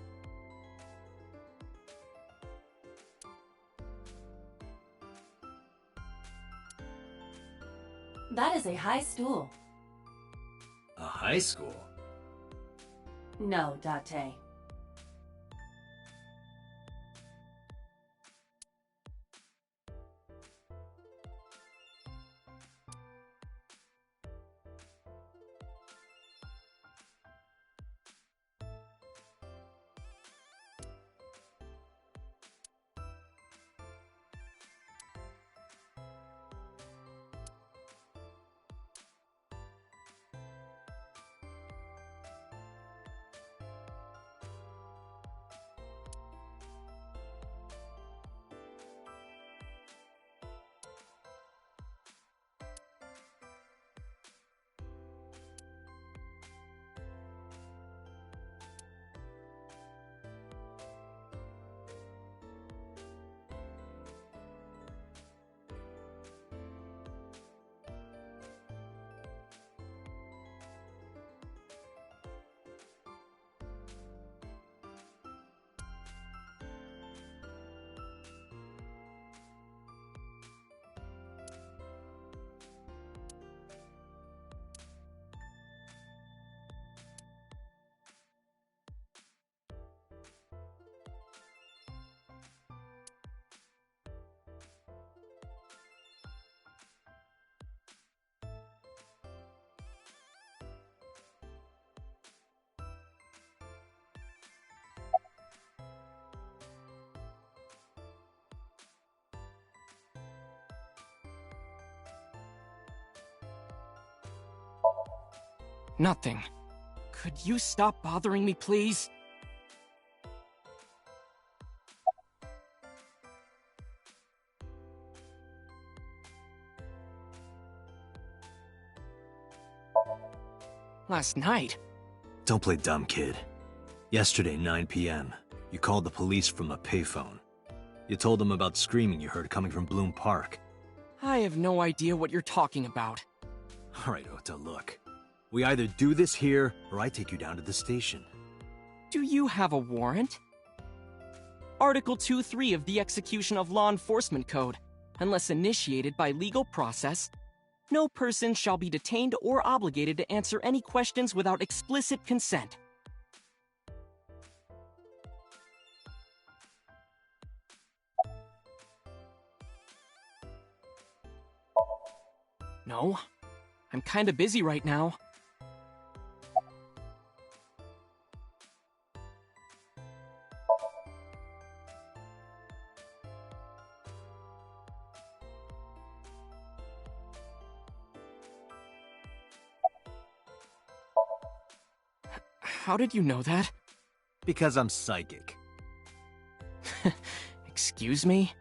That is a high stool. A high school? No, Date. Nothing. Could you stop bothering me, please? Last night? Don't play dumb, kid. Yesterday, 9 p.m., you called the police from a payphone. You told them about screaming you heard coming from Bloom Park. I have no idea what you're talking about. All right, Ota, look. We either do this here, or I take you down to the station. Do you have a warrant? Article 2.3 of the Execution of Law Enforcement Code. Unless initiated by legal process, no person shall be detained or obligated to answer any questions without explicit consent. No, I'm kinda busy right now. How did you know that? Because I'm psychic. Excuse me?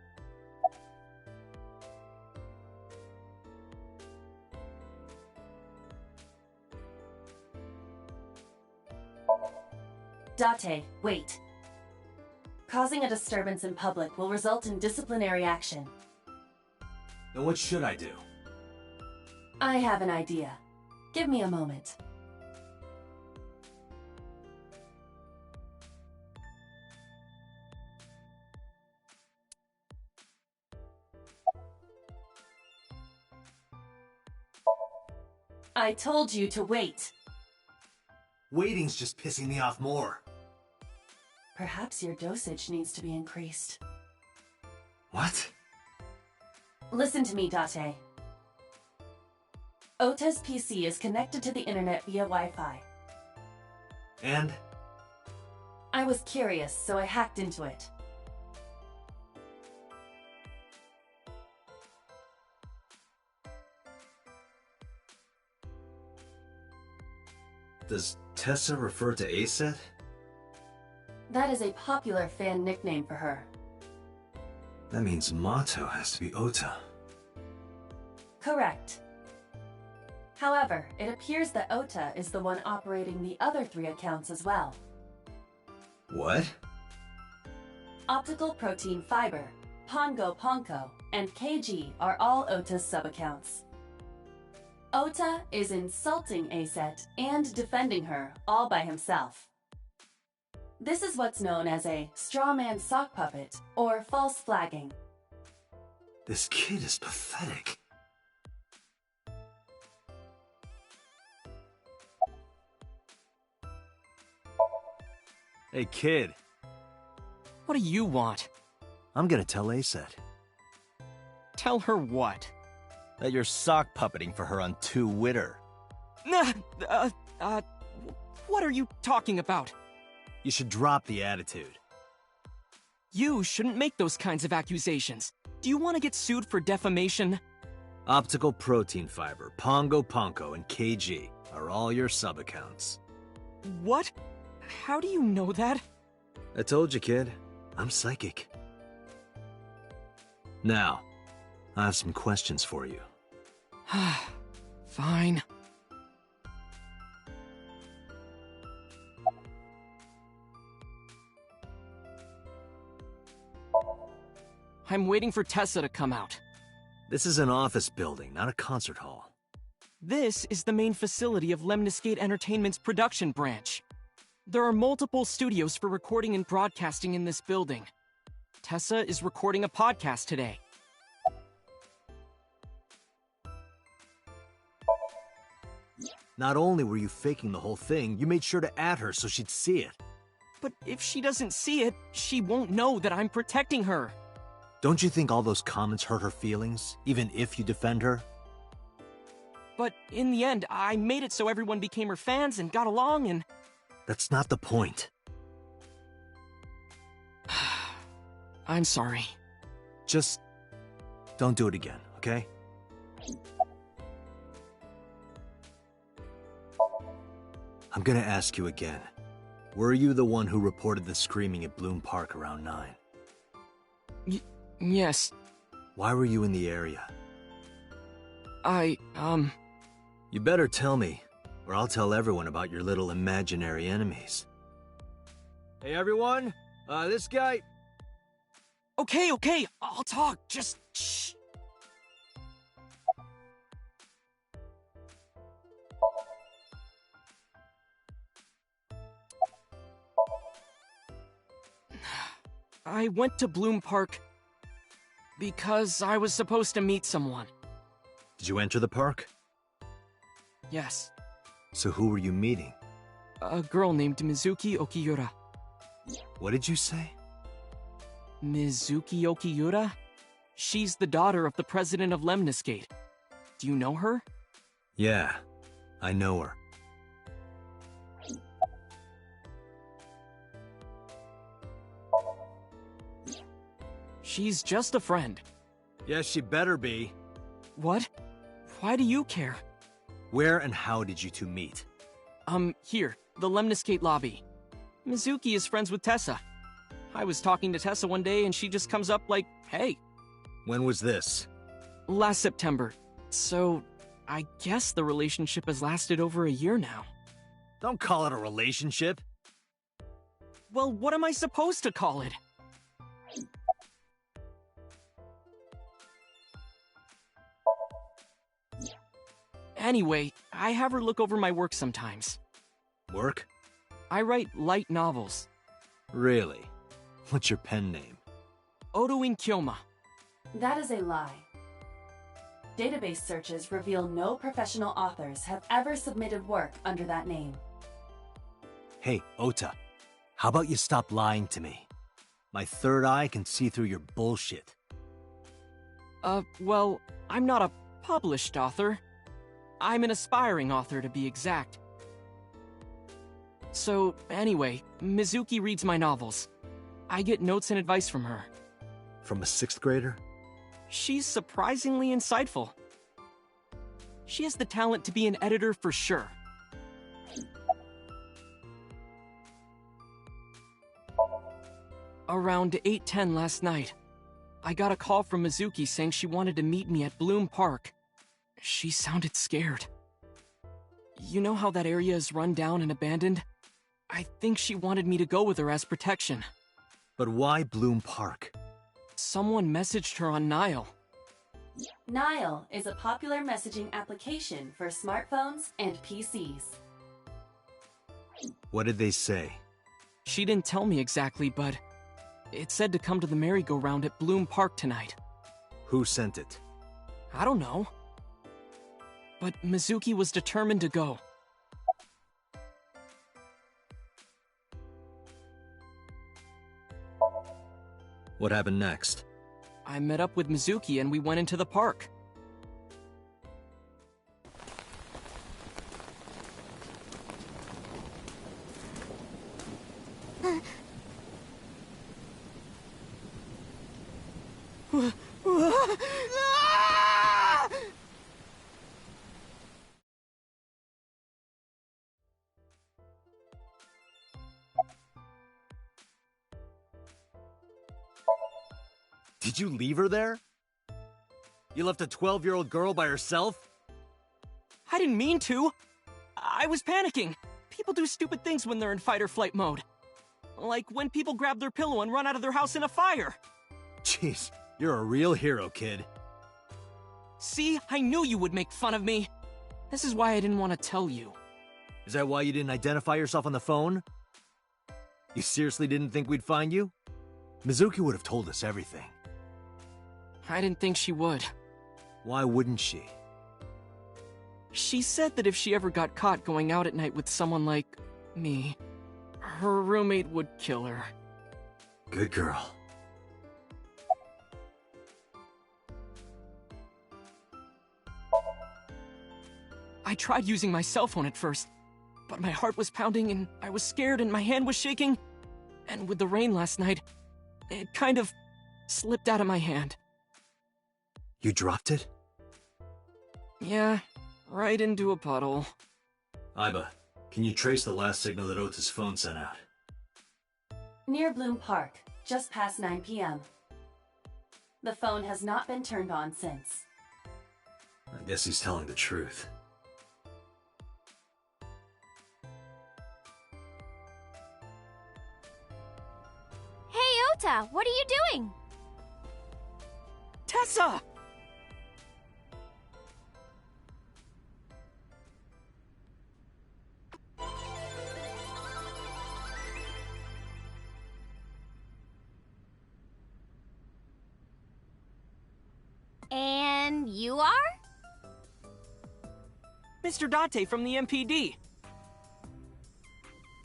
Date, wait. Causing a disturbance in public will result in disciplinary action. Then what should I do? I have an idea. Give me a moment. I told you to wait. Waiting's just pissing me off more. Perhaps your dosage needs to be increased. What? Listen to me, Date. Ota's PC is connected to the internet via Wi-Fi. And? I was curious, so I hacked into it. Does Tessa refer to Aset? That is a popular fan nickname for her. That means Mato has to be Ota. Correct. However, it appears that Ota is the one operating the other 3 accounts as well. What? Optical Protein Fiber, Pongo Ponko, and KG are all Ota's sub-accounts. Ota is insulting Aset and defending her all by himself. This is what's known as a strawman sock puppet or false flagging. This kid is pathetic. Hey, kid. What do you want? I'm gonna tell Aset Tell her what? that you're sock puppeting for her on Twitter. What are you talking about? You should drop the attitude. You shouldn't make those kinds of accusations. Do you want to get sued for defamation? Optical Protein Fiber, Pongo Ponko, and KG are all your sub-accounts. What? How do you know that? I told you, kid. I'm psychic. Now, I have some questions for you. Fine. I'm waiting for Tessa to come out. This is an office building, not a concert hall. This is the main facility of Lemniscate Entertainment's production branch. There are multiple studios for recording and broadcasting in this building. Tessa is recording a podcast today. Not only were you faking the whole thing, you made sure to add her so she'd see it. But if she doesn't see it, she won't know that I'm protecting her. Don't you think all those comments hurt her feelings, even if you defend her? But in the end, I made it so everyone became her fans and got along and... That's not the point. I'm sorry. Just don't do it again, okay? I'm gonna ask you again. Were you the one who reported the screaming at Bloom Park around 9? Yes. Why were you in the area? You better tell me, or I'll tell everyone about your little imaginary enemies. Hey everyone, this guy... Okay, I'll talk, just shh. I went to Bloom Park because I was supposed to meet someone. Did you enter the park? Yes. So who were you meeting? A girl named Mizuki Okiura. What did you say? Mizuki Okiura? She's the daughter of the president of Lemniscate. Do you know her? Yeah, I know her. She's just a friend. Yes, she better be. What? Why do you care? Where and how did you two meet? Here, the Lemniscate lobby. Mizuki is friends with Tessa. I was talking to Tessa one day and she just comes up like, hey. When was this? Last September. So, I guess the relationship has lasted over a year now. Don't call it a relationship. Well, what am I supposed to call it? Anyway, I have her look over my work sometimes. Work? I write light novels. Really? What's your pen name? Odoin Kyoma. That is a lie. Database searches reveal no professional authors have ever submitted work under that name. Hey, Ota. How about you stop lying to me? My third eye can see through your bullshit. Well, I'm not a published author. I'm an aspiring author, to be exact. So, anyway, Mizuki reads my novels. I get notes and advice from her. From a 6th grader? She's surprisingly insightful. She has the talent to be an editor for sure. Around 8:10 last night, I got a call from Mizuki saying she wanted to meet me at Bloom Park. She sounded scared. You know how that area is run down and abandoned? I think she wanted me to go with her as protection. But why Bloom Park? Someone messaged her on Nile. Nile is a popular messaging application for smartphones and PCs. What did they say? She didn't tell me exactly, but it said to come to the merry-go-round at Bloom Park tonight. Who sent it? I don't know. But Mizuki was determined to go. What happened next? I met up with Mizuki and we went into the park. Did you leave her there? You left a 12-year-old girl by herself? I didn't mean to. I was panicking. People do stupid things when they're in fight or flight mode. Like when people grab their pillow and run out of their house in a fire. Jeez, you're a real hero, kid. See, I knew you would make fun of me. This is why I didn't want to tell you. Is that why you didn't identify yourself on the phone? You seriously didn't think we'd find you? Mizuki would have told us everything. I didn't think she would. Why wouldn't she? She said that if she ever got caught going out at night with someone like me, her roommate would kill her. Good girl. I tried using my cell phone at first, but my heart was pounding and I was scared and my hand was shaking. And with the rain last night, it kind of slipped out of my hand. You dropped it? Yeah, right into a puddle. Aiba, Can you trace the last signal that Ota's phone sent out? Near Bloom Park, just past 9 p.m. The phone has not been turned on since. I guess he's telling the truth. Hey, Ota, what are you doing? Tessa! And you are? Mr. Date from the MPD.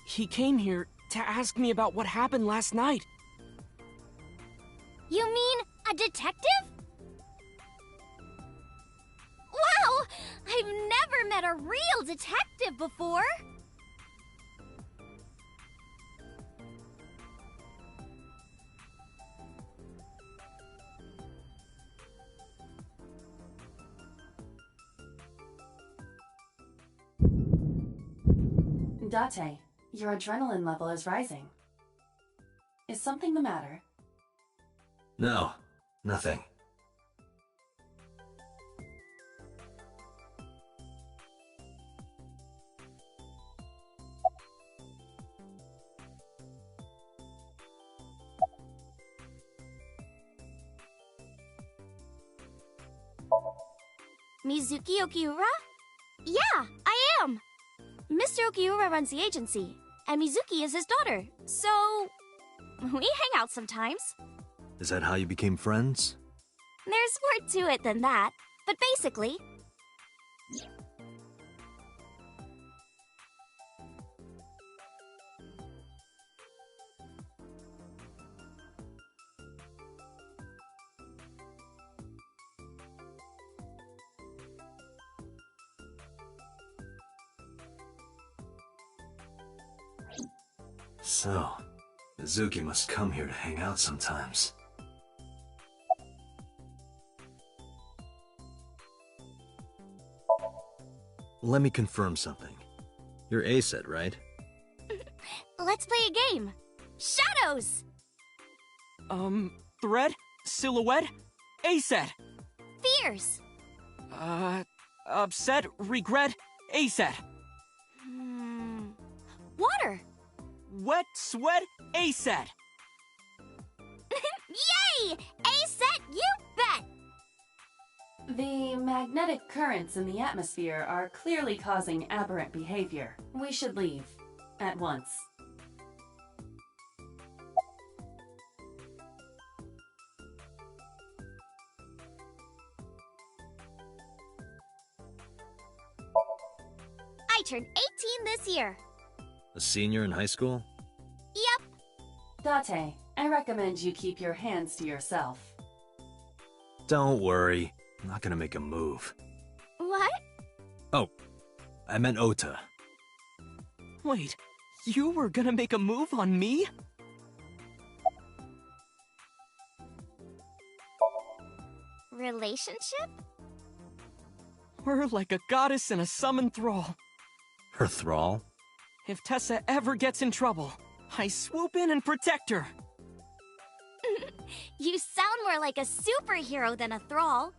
He came here to ask me about what happened last night. You mean a detective? Wow! I've never met a real detective before! Date, your adrenaline level is rising. Is something the matter? No, nothing. Mizuki Okiura? Yeah, I am! Mr. Okiura runs the agency, and Mizuki is his daughter, so we hang out sometimes. Is that how you became friends? There's more to it than that, but basically... So, Mizuki must come here to hang out sometimes. Let me confirm something. You're A-set, right? Let's play a game. Shadows! Thread? Silhouette? A-set. Fears. Upset? Regret? A-set. Water. Wet? Sweat? A-set. Yay! A-set, you bet! The magnetic currents in the atmosphere are clearly causing aberrant behavior. We should leave. At once. I turned 18 this year. A senior in high school? Yep. Date, I recommend you keep your hands to yourself. Don't worry. I'm not gonna make a move. What? Oh, I meant Ota. Wait, you were gonna make a move on me? Relationship? We're like a goddess and a summoned thrall. Her thrall? If Tessa ever gets in trouble, I swoop in and protect her. You sound more like a superhero than a thrall.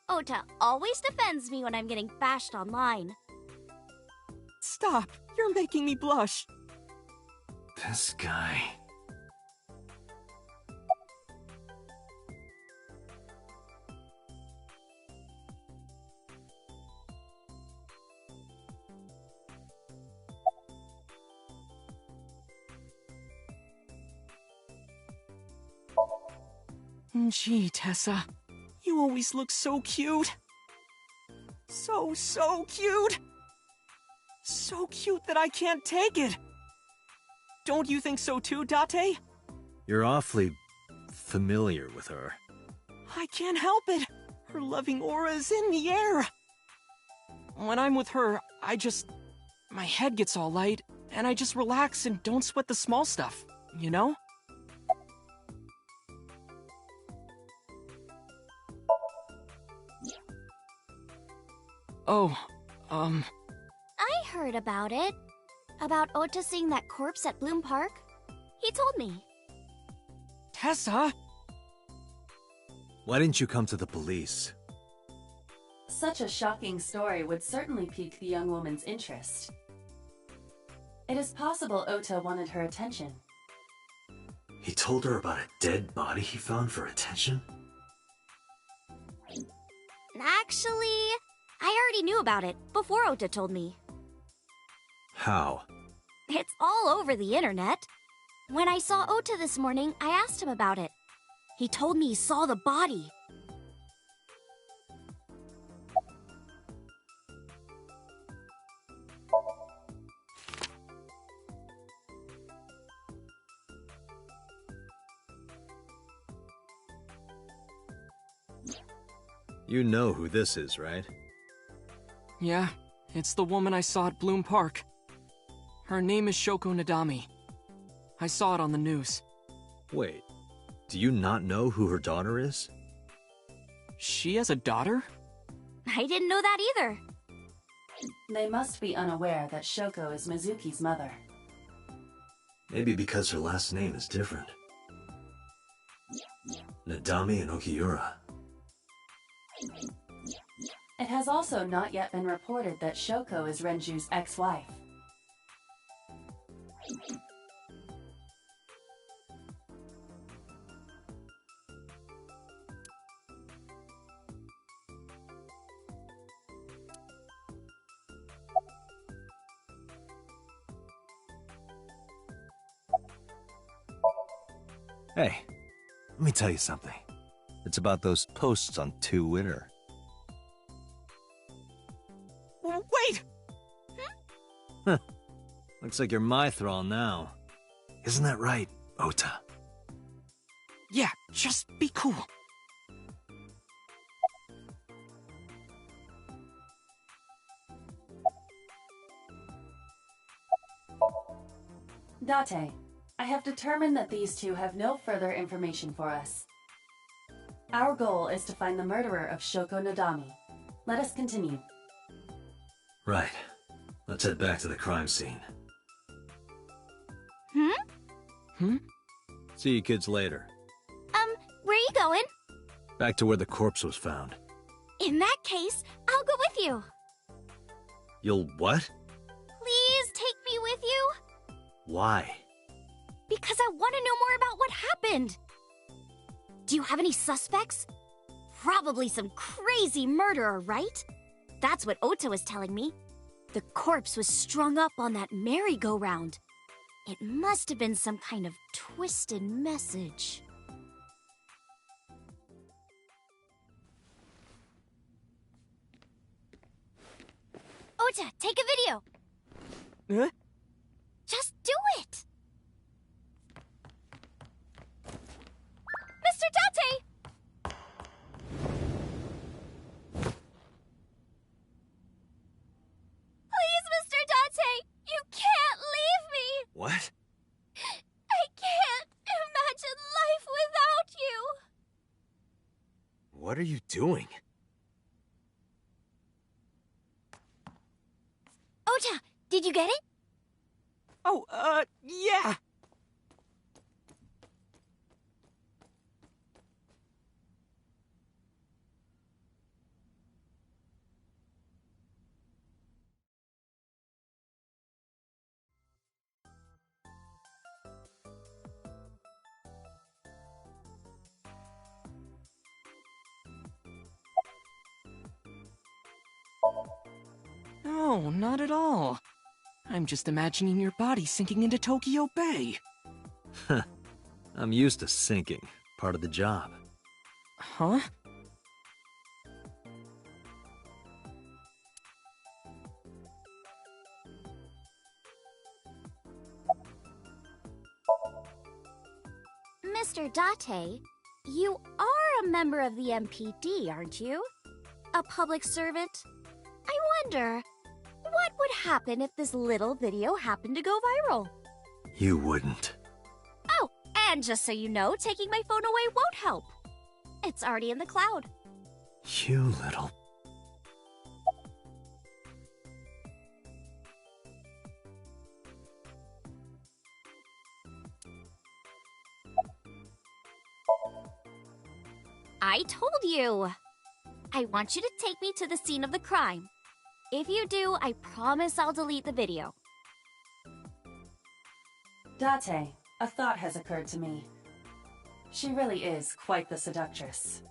Ota always defends me when I'm getting bashed online. Stop, you're making me blush. This guy... Gee, Tessa, you always look so cute. So cute. So cute that I can't take it. Don't you think so too, Date? You're awfully familiar with her. I can't help it. Her loving aura is in the air. When I'm with her, my head gets all light, and I just relax and don't sweat the small stuff, you know? Oh, heard about it. About Ota seeing that corpse at Bloom Park. He told me. Tessa? Why didn't you come to the police? Such a shocking story would certainly pique the young woman's interest. It is possible Ota wanted her attention. He told her about a dead body he found for attention? Actually, I already knew about it before Ota told me. How? It's all over the internet. When I saw Ota this morning, I asked him about it. He told me he saw the body. You know who this is, right? Yeah, it's the woman I saw at Bloom Park. Her name is Shoko Nadami. I saw it on the news. Wait, do you not know who her daughter is? She has a daughter? I didn't know that either. They must be unaware that Shoko is Mizuki's mother. Maybe because her last name is different. Nadami and Okiura. It has also not yet been reported that Shoko is Renju's ex-wife. Hey, let me tell you something. It's about those posts on Twitter. Wait! Huh. Looks like you're my thrall now. Isn't that right, Ota? Yeah, just be cool. Date, I have determined that these two have no further information for us. Our goal is to find the murderer of Shoko Nadami. Let us continue. Right. Let's head back to the crime scene. See you kids later. Where are you going? Back to where the corpse was found. In that case, I'll go with you. You'll what? Please take me with you. Why? Because I want to know more about what happened. Do you have any suspects? Probably some crazy murderer, right? That's what Ota was telling me. The corpse was strung up on that merry-go-round. It must have been some kind of twisted message. Ota, take a video. Huh? Just do it. Mr. Date! Please, Mr. Date! You can't leave me! What? I can't imagine life without you! What are you doing? Ota, did you get it? Oh, yeah! No, not at all. I'm just imagining your body sinking into Tokyo Bay. I'm used to sinking. Part of the job. Huh? Mr. Date, you are a member of the MPD, aren't you? A public servant? I wonder, what would happen if this little video happened to go viral? You wouldn't. Oh, and just so you know, taking my phone away won't help. It's already in the cloud. You little... I told you! I want you to take me to the scene of the crime. If you do, I promise I'll delete the video. Date, a thought has occurred to me. She really is quite the seductress.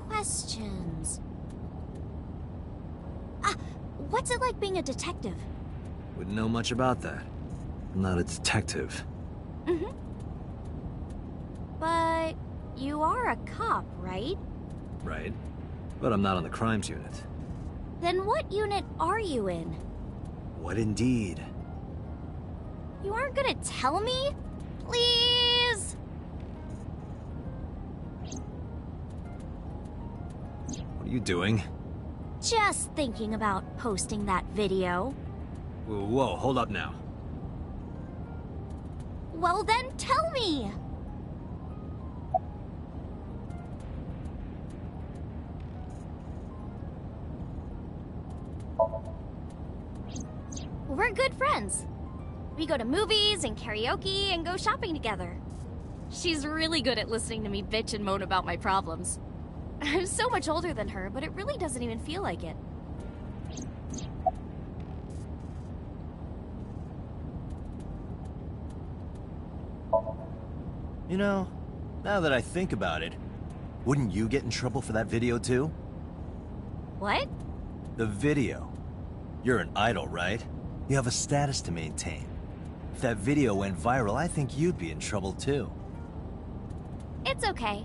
Questions. What's it like being a detective? Wouldn't know much about that. I'm not a detective. Mm-hmm. But you are a cop, right? Right. But I'm not on the crimes unit. Then what unit are you in? What indeed? You aren't gonna tell me? Please? What are you doing? Just thinking about posting that video. Whoa, hold up now. Well then, tell me! We're good friends. We go to movies and karaoke and go shopping together. She's really good at listening to me bitch and moan about my problems. I'm so much older than her, but it really doesn't even feel like it. You know, now that I think about it, wouldn't you get in trouble for that video too? What? The video. You're an idol, right? You have a status to maintain. If that video went viral, I think you'd be in trouble too. It's okay.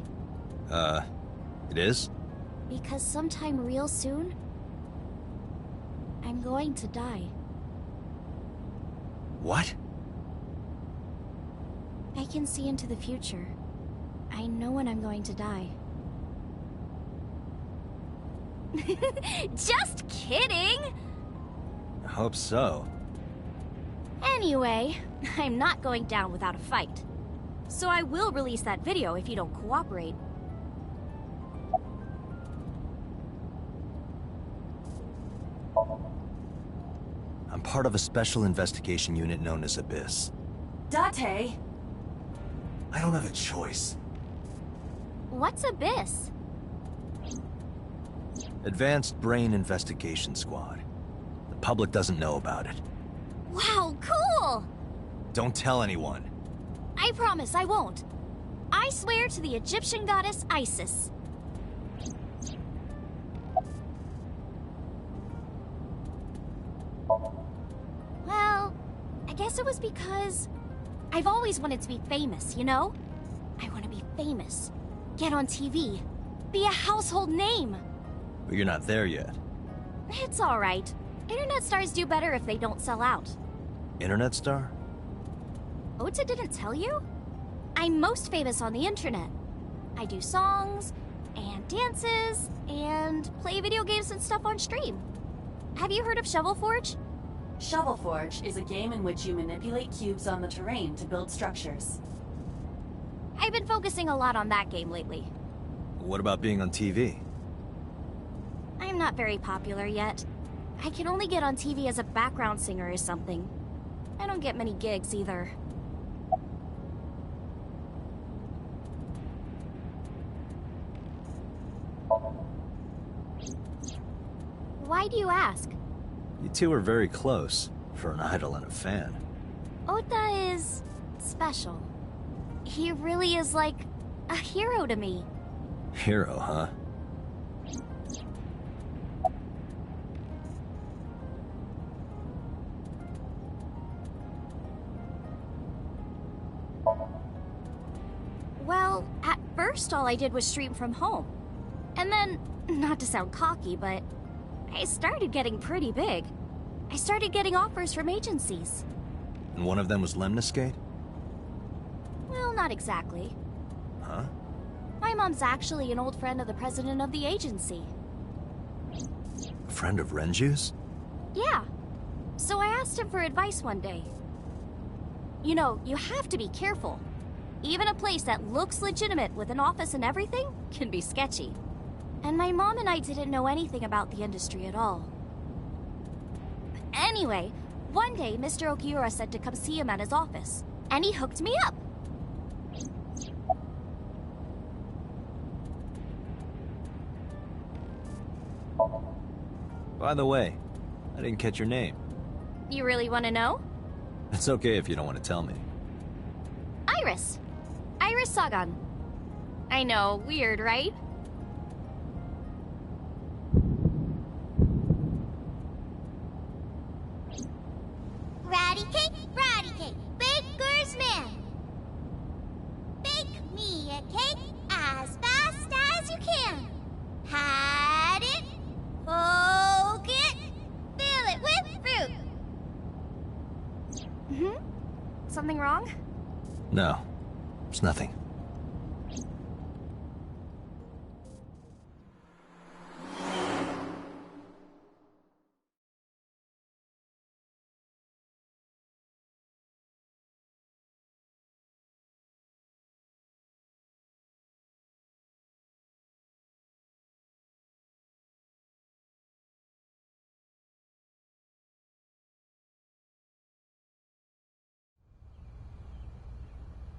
It is? Because sometime real soon, I'm going to die. What? I can see into the future. I know when I'm going to die. Just kidding! I hope so. Anyway, I'm not going down without a fight. So I will release that video if you don't cooperate. I'm part of a special investigation unit known as Abyss. Date! I don't have a choice. What's Abyss? Advanced Brain Investigation Squad. The public doesn't know about it. Wow, cool! Don't tell anyone. I promise I won't. I swear to the Egyptian goddess Isis. Well, I guess it was because I've always wanted to be famous, you know? I want to be famous, get on TV, be a household name. But you're not there yet. It's alright. Internet stars do better if they don't sell out. Internet star? Ota didn't tell you? I'm most famous on the internet. I do songs, and dances, and play video games and stuff on stream. Have you heard of Shovel Forge? Shovel Forge is a game in which you manipulate cubes on the terrain to build structures. I've been focusing a lot on that game lately. What about being on TV? I'm not very popular yet. I can only get on TV as a background singer or something. I don't get many gigs either. Why do you ask? You two are very close, for an idol and a fan. Ota is special. He really is like a hero to me. Hero, huh? Well, at first all I did was stream from home. And then, not to sound cocky, but I started getting pretty big. I started getting offers from agencies. And one of them was Lemniscate? Well, not exactly. Huh? My mom's actually an old friend of the president of the agency. A friend of Renju's? Yeah. So I asked him for advice one day. You know, you have to be careful. Even a place that looks legitimate with an office and everything can be sketchy. And my mom and I didn't know anything about the industry at all. Anyway, one day Mr. Okiura said to come see him at his office, and he hooked me up. By the way, I didn't catch your name. You really want to know? It's okay if you don't want to tell me. Iris. Iris Sagan. I know, weird, right? Ratty cake, baker's man. Bake me a cake as fast as you can. Pat it, poke it, fill it with fruit. Something wrong? No, it's nothing.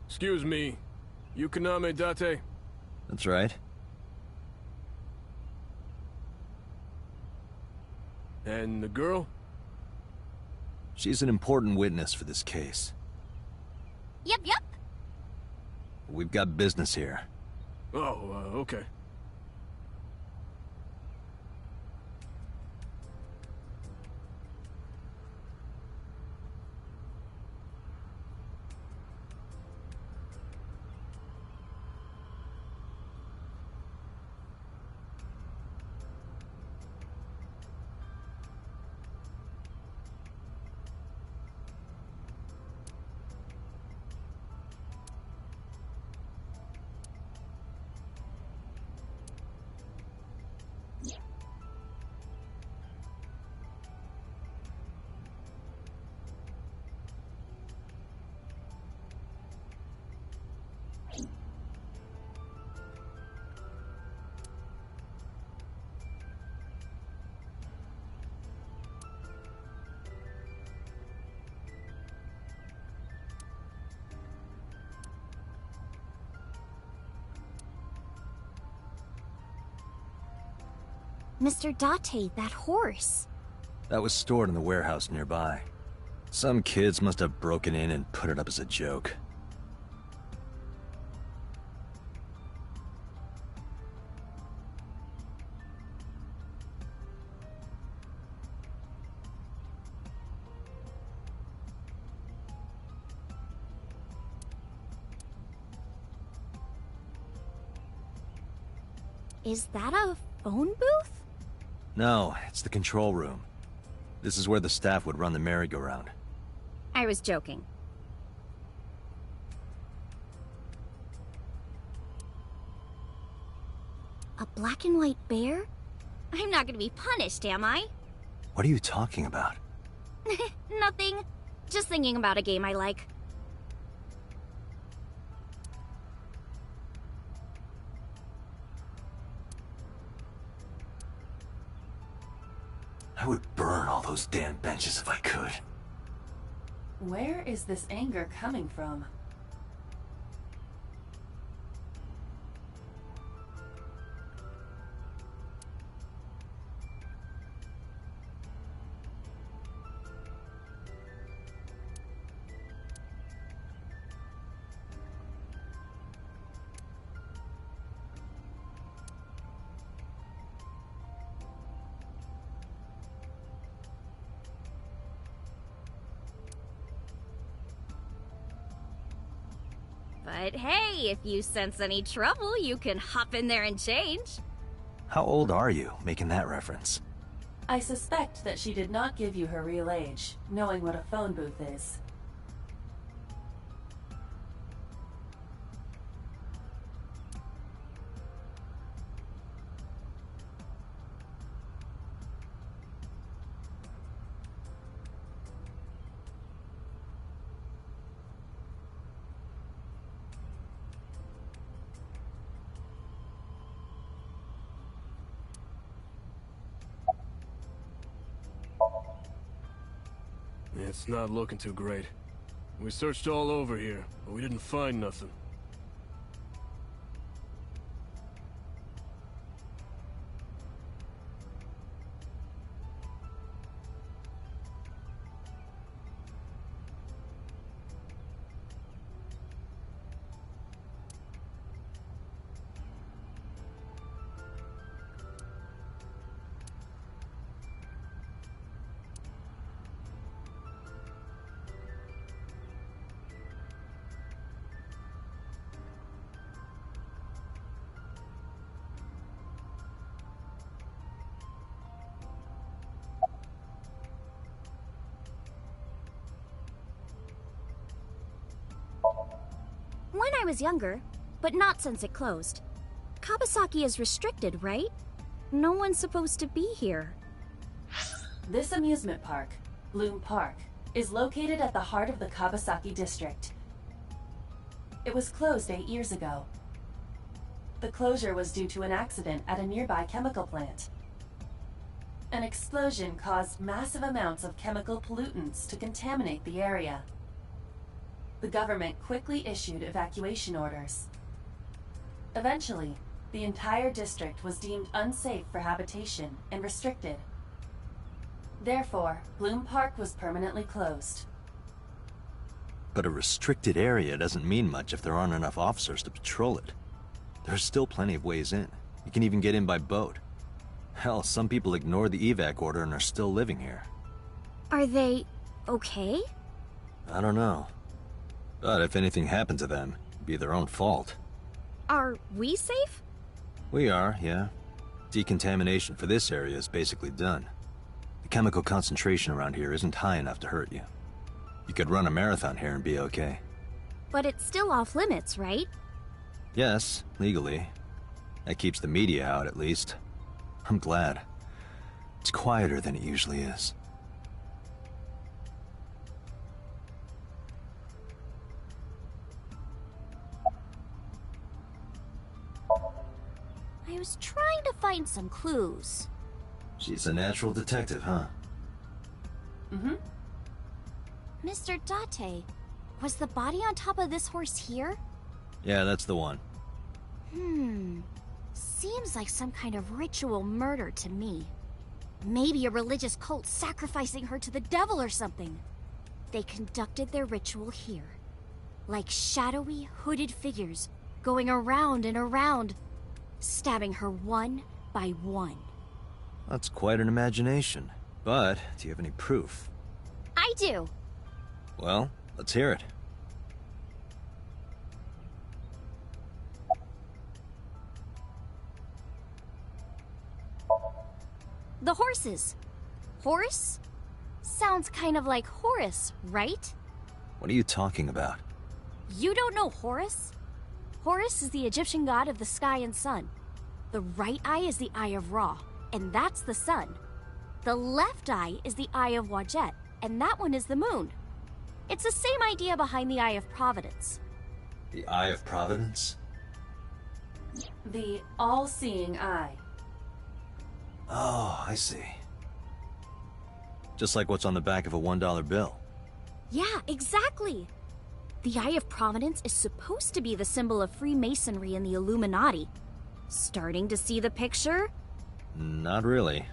Excuse me. Yukaname Date? That's right. And the girl? She's an important witness for this case. Yep. We've got business here. Oh, okay. Mr. Date, that horse. That was stored in the warehouse nearby. Some kids must have broken in and put it up as a joke. Is that a phone booth? No, it's the control room. This is where the staff would run the merry-go-round. I was joking. A black and white bear? I'm not gonna be punished, am I? What are you talking about? Nothing. Just thinking about a game I like. I would burn all those damn benches if I could. Where is this anger coming from? But hey, if you sense any trouble, you can hop in there and change. How old are you, making that reference? I suspect that she did not give you her real age, knowing what a phone booth is. It's not looking too great. We searched all over here, but we didn't find nothing. When I was younger, but not since it closed. Kawasaki is restricted, right? No one's supposed to be here. This amusement park, Bloom Park, is located at the heart of the Kawasaki district. It was closed 8 years ago. The closure was due to an accident at a nearby chemical plant. An explosion caused massive amounts of chemical pollutants to contaminate the area. The government quickly issued evacuation orders. Eventually, the entire district was deemed unsafe for habitation and restricted. Therefore, Bloom Park was permanently closed. But a restricted area doesn't mean much if there aren't enough officers to patrol it. There's still plenty of ways in. You can even get in by boat. Hell, some people ignored the evac order and are still living here. Are they okay? I don't know. But if anything happened to them, it'd be their own fault. Are we safe? We are, yeah. Decontamination for this area is basically done. The chemical concentration around here isn't high enough to hurt you. You could run a marathon here and be okay. But it's still off limits, right? Yes, legally. That keeps the media out, at least. I'm glad. It's quieter than it usually is. I was trying to find some clues. She's a natural detective, huh? Mm-hmm. Mr. Date, was the body on top of this horse here? Yeah, that's the one. Seems like some kind of ritual murder to me. Maybe a religious cult sacrificing her to the devil or something. They conducted their ritual here. Like shadowy, hooded figures, going around and around, stabbing her one by one. That's quite an imagination. But, do you have any proof? I do. Well, let's hear it. The horses. Horse? Sounds kind of like Horus, right? What are you talking about? You don't know Horus? Horus is the Egyptian god of the sky and sun. The right eye is the eye of Ra, and that's the sun. The left eye is the eye of Wadjet, and that one is the moon. It's the same idea behind the Eye of Providence. The Eye of Providence? The all-seeing eye. Oh, I see. Just like what's on the back of a $1 bill. Yeah, exactly. The Eye of Providence is supposed to be the symbol of Freemasonry and the Illuminati. Starting to see the picture? Not really.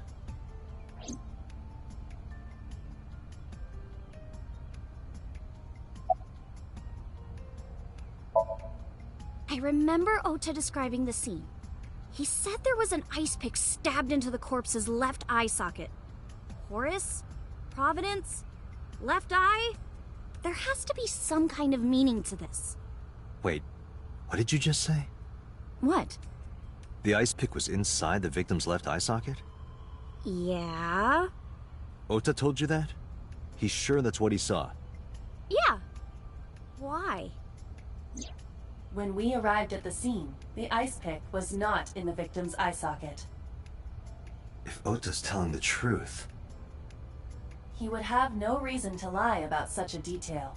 I remember Ota describing the scene. He said there was an ice pick stabbed into the corpse's left eye socket. Horus? Providence? Left eye? There has to be some kind of meaning to this. Wait, what did you just say? What? The ice pick was inside the victim's left eye socket? Yeah? Ota told you that? He's sure that's what he saw. Yeah. Why? When we arrived at the scene, the ice pick was not in the victim's eye socket. If Ota's telling the truth... He would have no reason to lie about such a detail.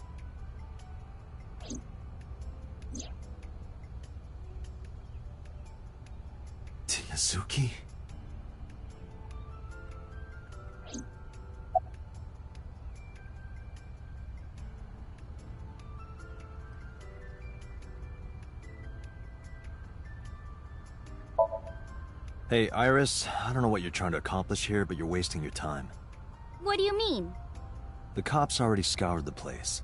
Tinazuki? Hey, Iris, I don't know what you're trying to accomplish here, but you're wasting your time. What do you mean? The cops already scoured the place.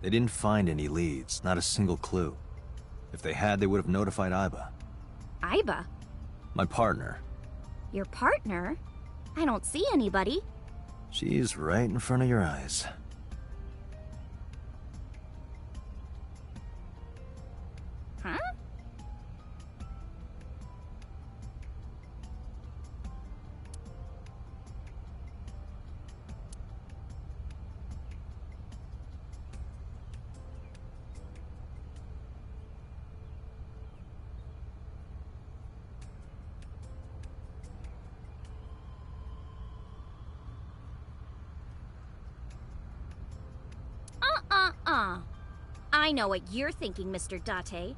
They didn't find any leads, not a single clue. If they had, they would have notified Aiba. Aiba? My partner. Your partner? I don't see anybody. She's right in front of your eyes. Huh? I know what you're thinking, Mr. Date.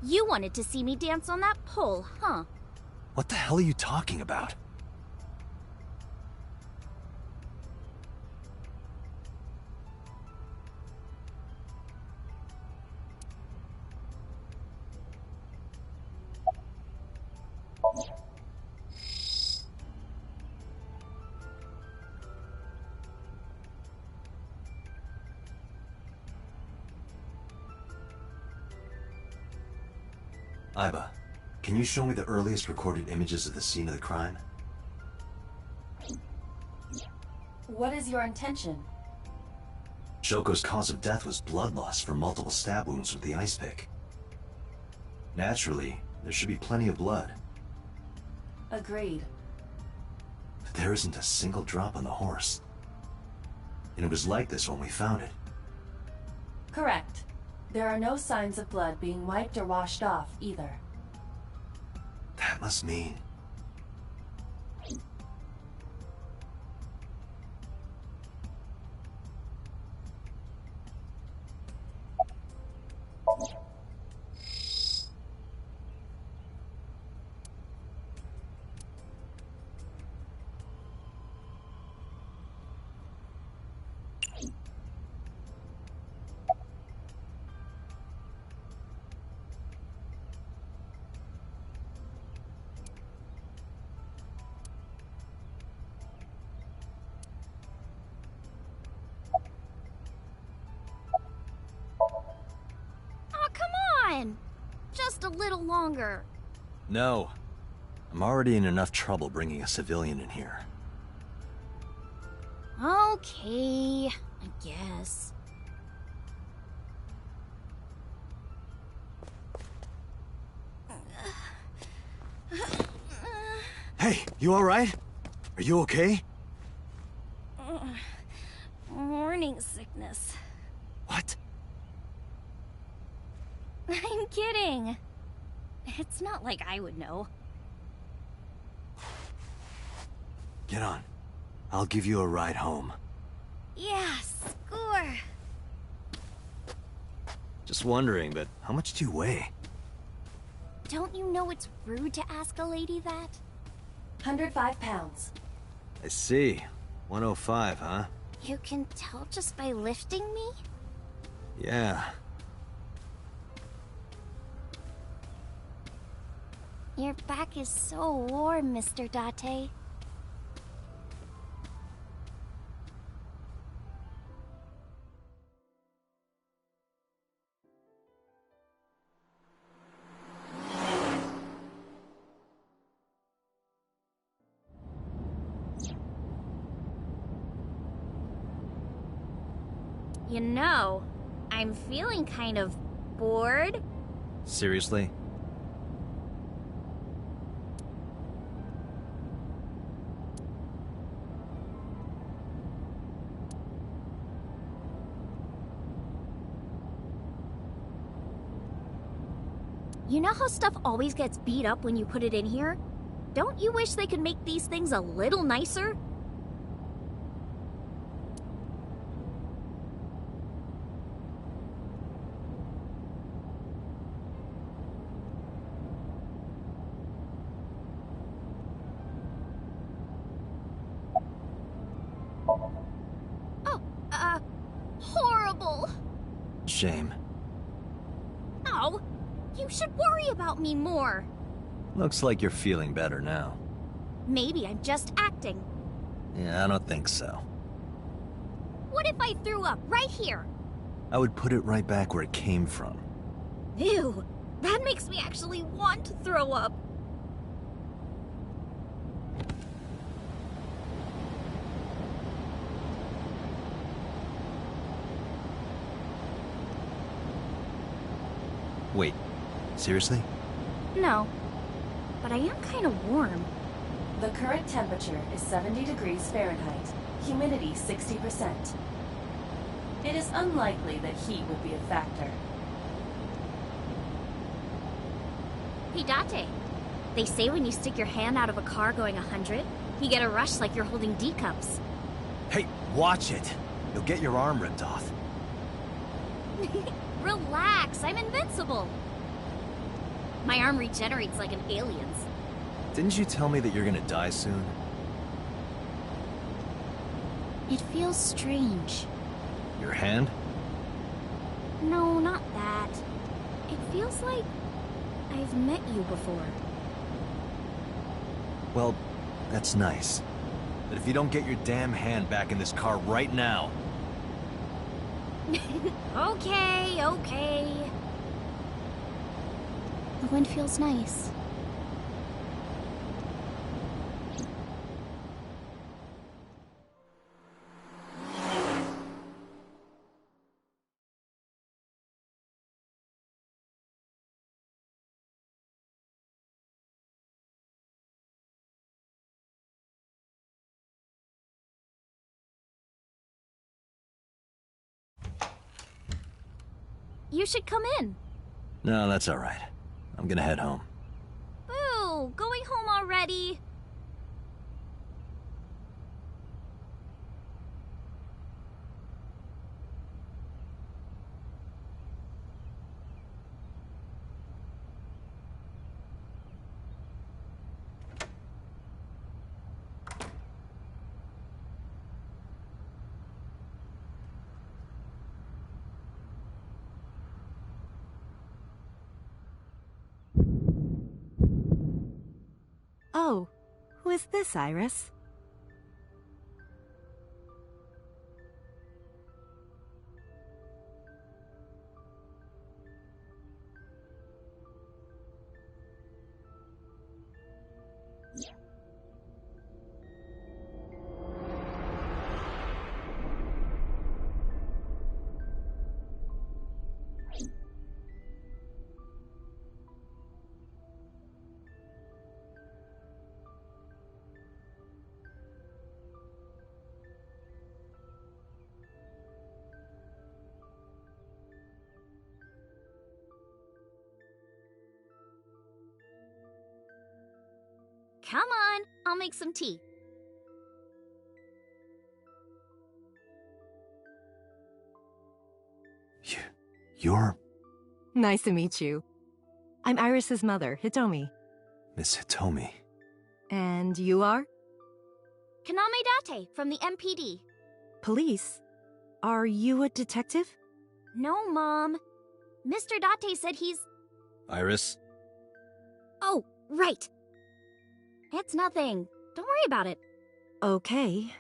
You wanted to see me dance on that pole, huh? What the hell are you talking about? Aiba, can you show me the earliest recorded images of the scene of the crime? What is your intention? Shoko's cause of death was blood loss from multiple stab wounds with the ice pick. Naturally, there should be plenty of blood. Agreed. But there isn't a single drop on the horse. And it was like this when we found it. Correct. There are no signs of blood being wiped or washed off, either. That must mean... Just a little longer. No. I'm already in enough trouble bringing a civilian in here. Okay, I guess. Hey, you alright? Are you okay? Morning sickness. What? I'm kidding. It's not like I would know. Get on. I'll give you a ride home. Yeah, score. Just wondering, but how much do you weigh? Don't you know it's rude to ask a lady that? 105 pounds. I see. 105, huh? You can tell just by lifting me? Yeah. Your back is so warm, Mr. Date. You know, I'm feeling kind of bored. You know how stuff always gets beat up when you put it in here? Don't you wish they could make these things a little nicer? Horrible! Shame. Oh, you should worry about me more. Looks like you're feeling better now. Maybe I'm just acting. Yeah, I don't think so. What if I threw up right here? I would put it right back where it came from. Ew, that makes me actually want to throw up. Wait, seriously? No, but I am kind of warm. The current temperature is 70 degrees Fahrenheit, humidity 60%. It is unlikely that heat would be a factor. Hey, Date. They say when you stick your hand out of a car going 100, you get a rush like you're holding D cups. Hey, watch it! You'll get your arm ripped off. Relax, I'm invincible. My arm regenerates like an alien's. Didn't you tell me that you're gonna die soon? It feels strange. Your hand? No, not that. It feels like I've met you before. Well, that's nice. But if you don't get your damn hand back in this car right now... Okay, okay. The wind feels nice. You should come in. No, that's all right. I'm gonna head home. Boo! Going home already? Oh, who is this, Iris? Come on, I'll make some tea. You're... Nice to meet you. I'm Iris's mother, Hitomi. Miss Hitomi. And you are? Kaname Date from the MPD. Police? Are you a detective? No, Mom. Mr. Date said he's... Iris? Oh, right. It's nothing. Don't worry about it. Okay.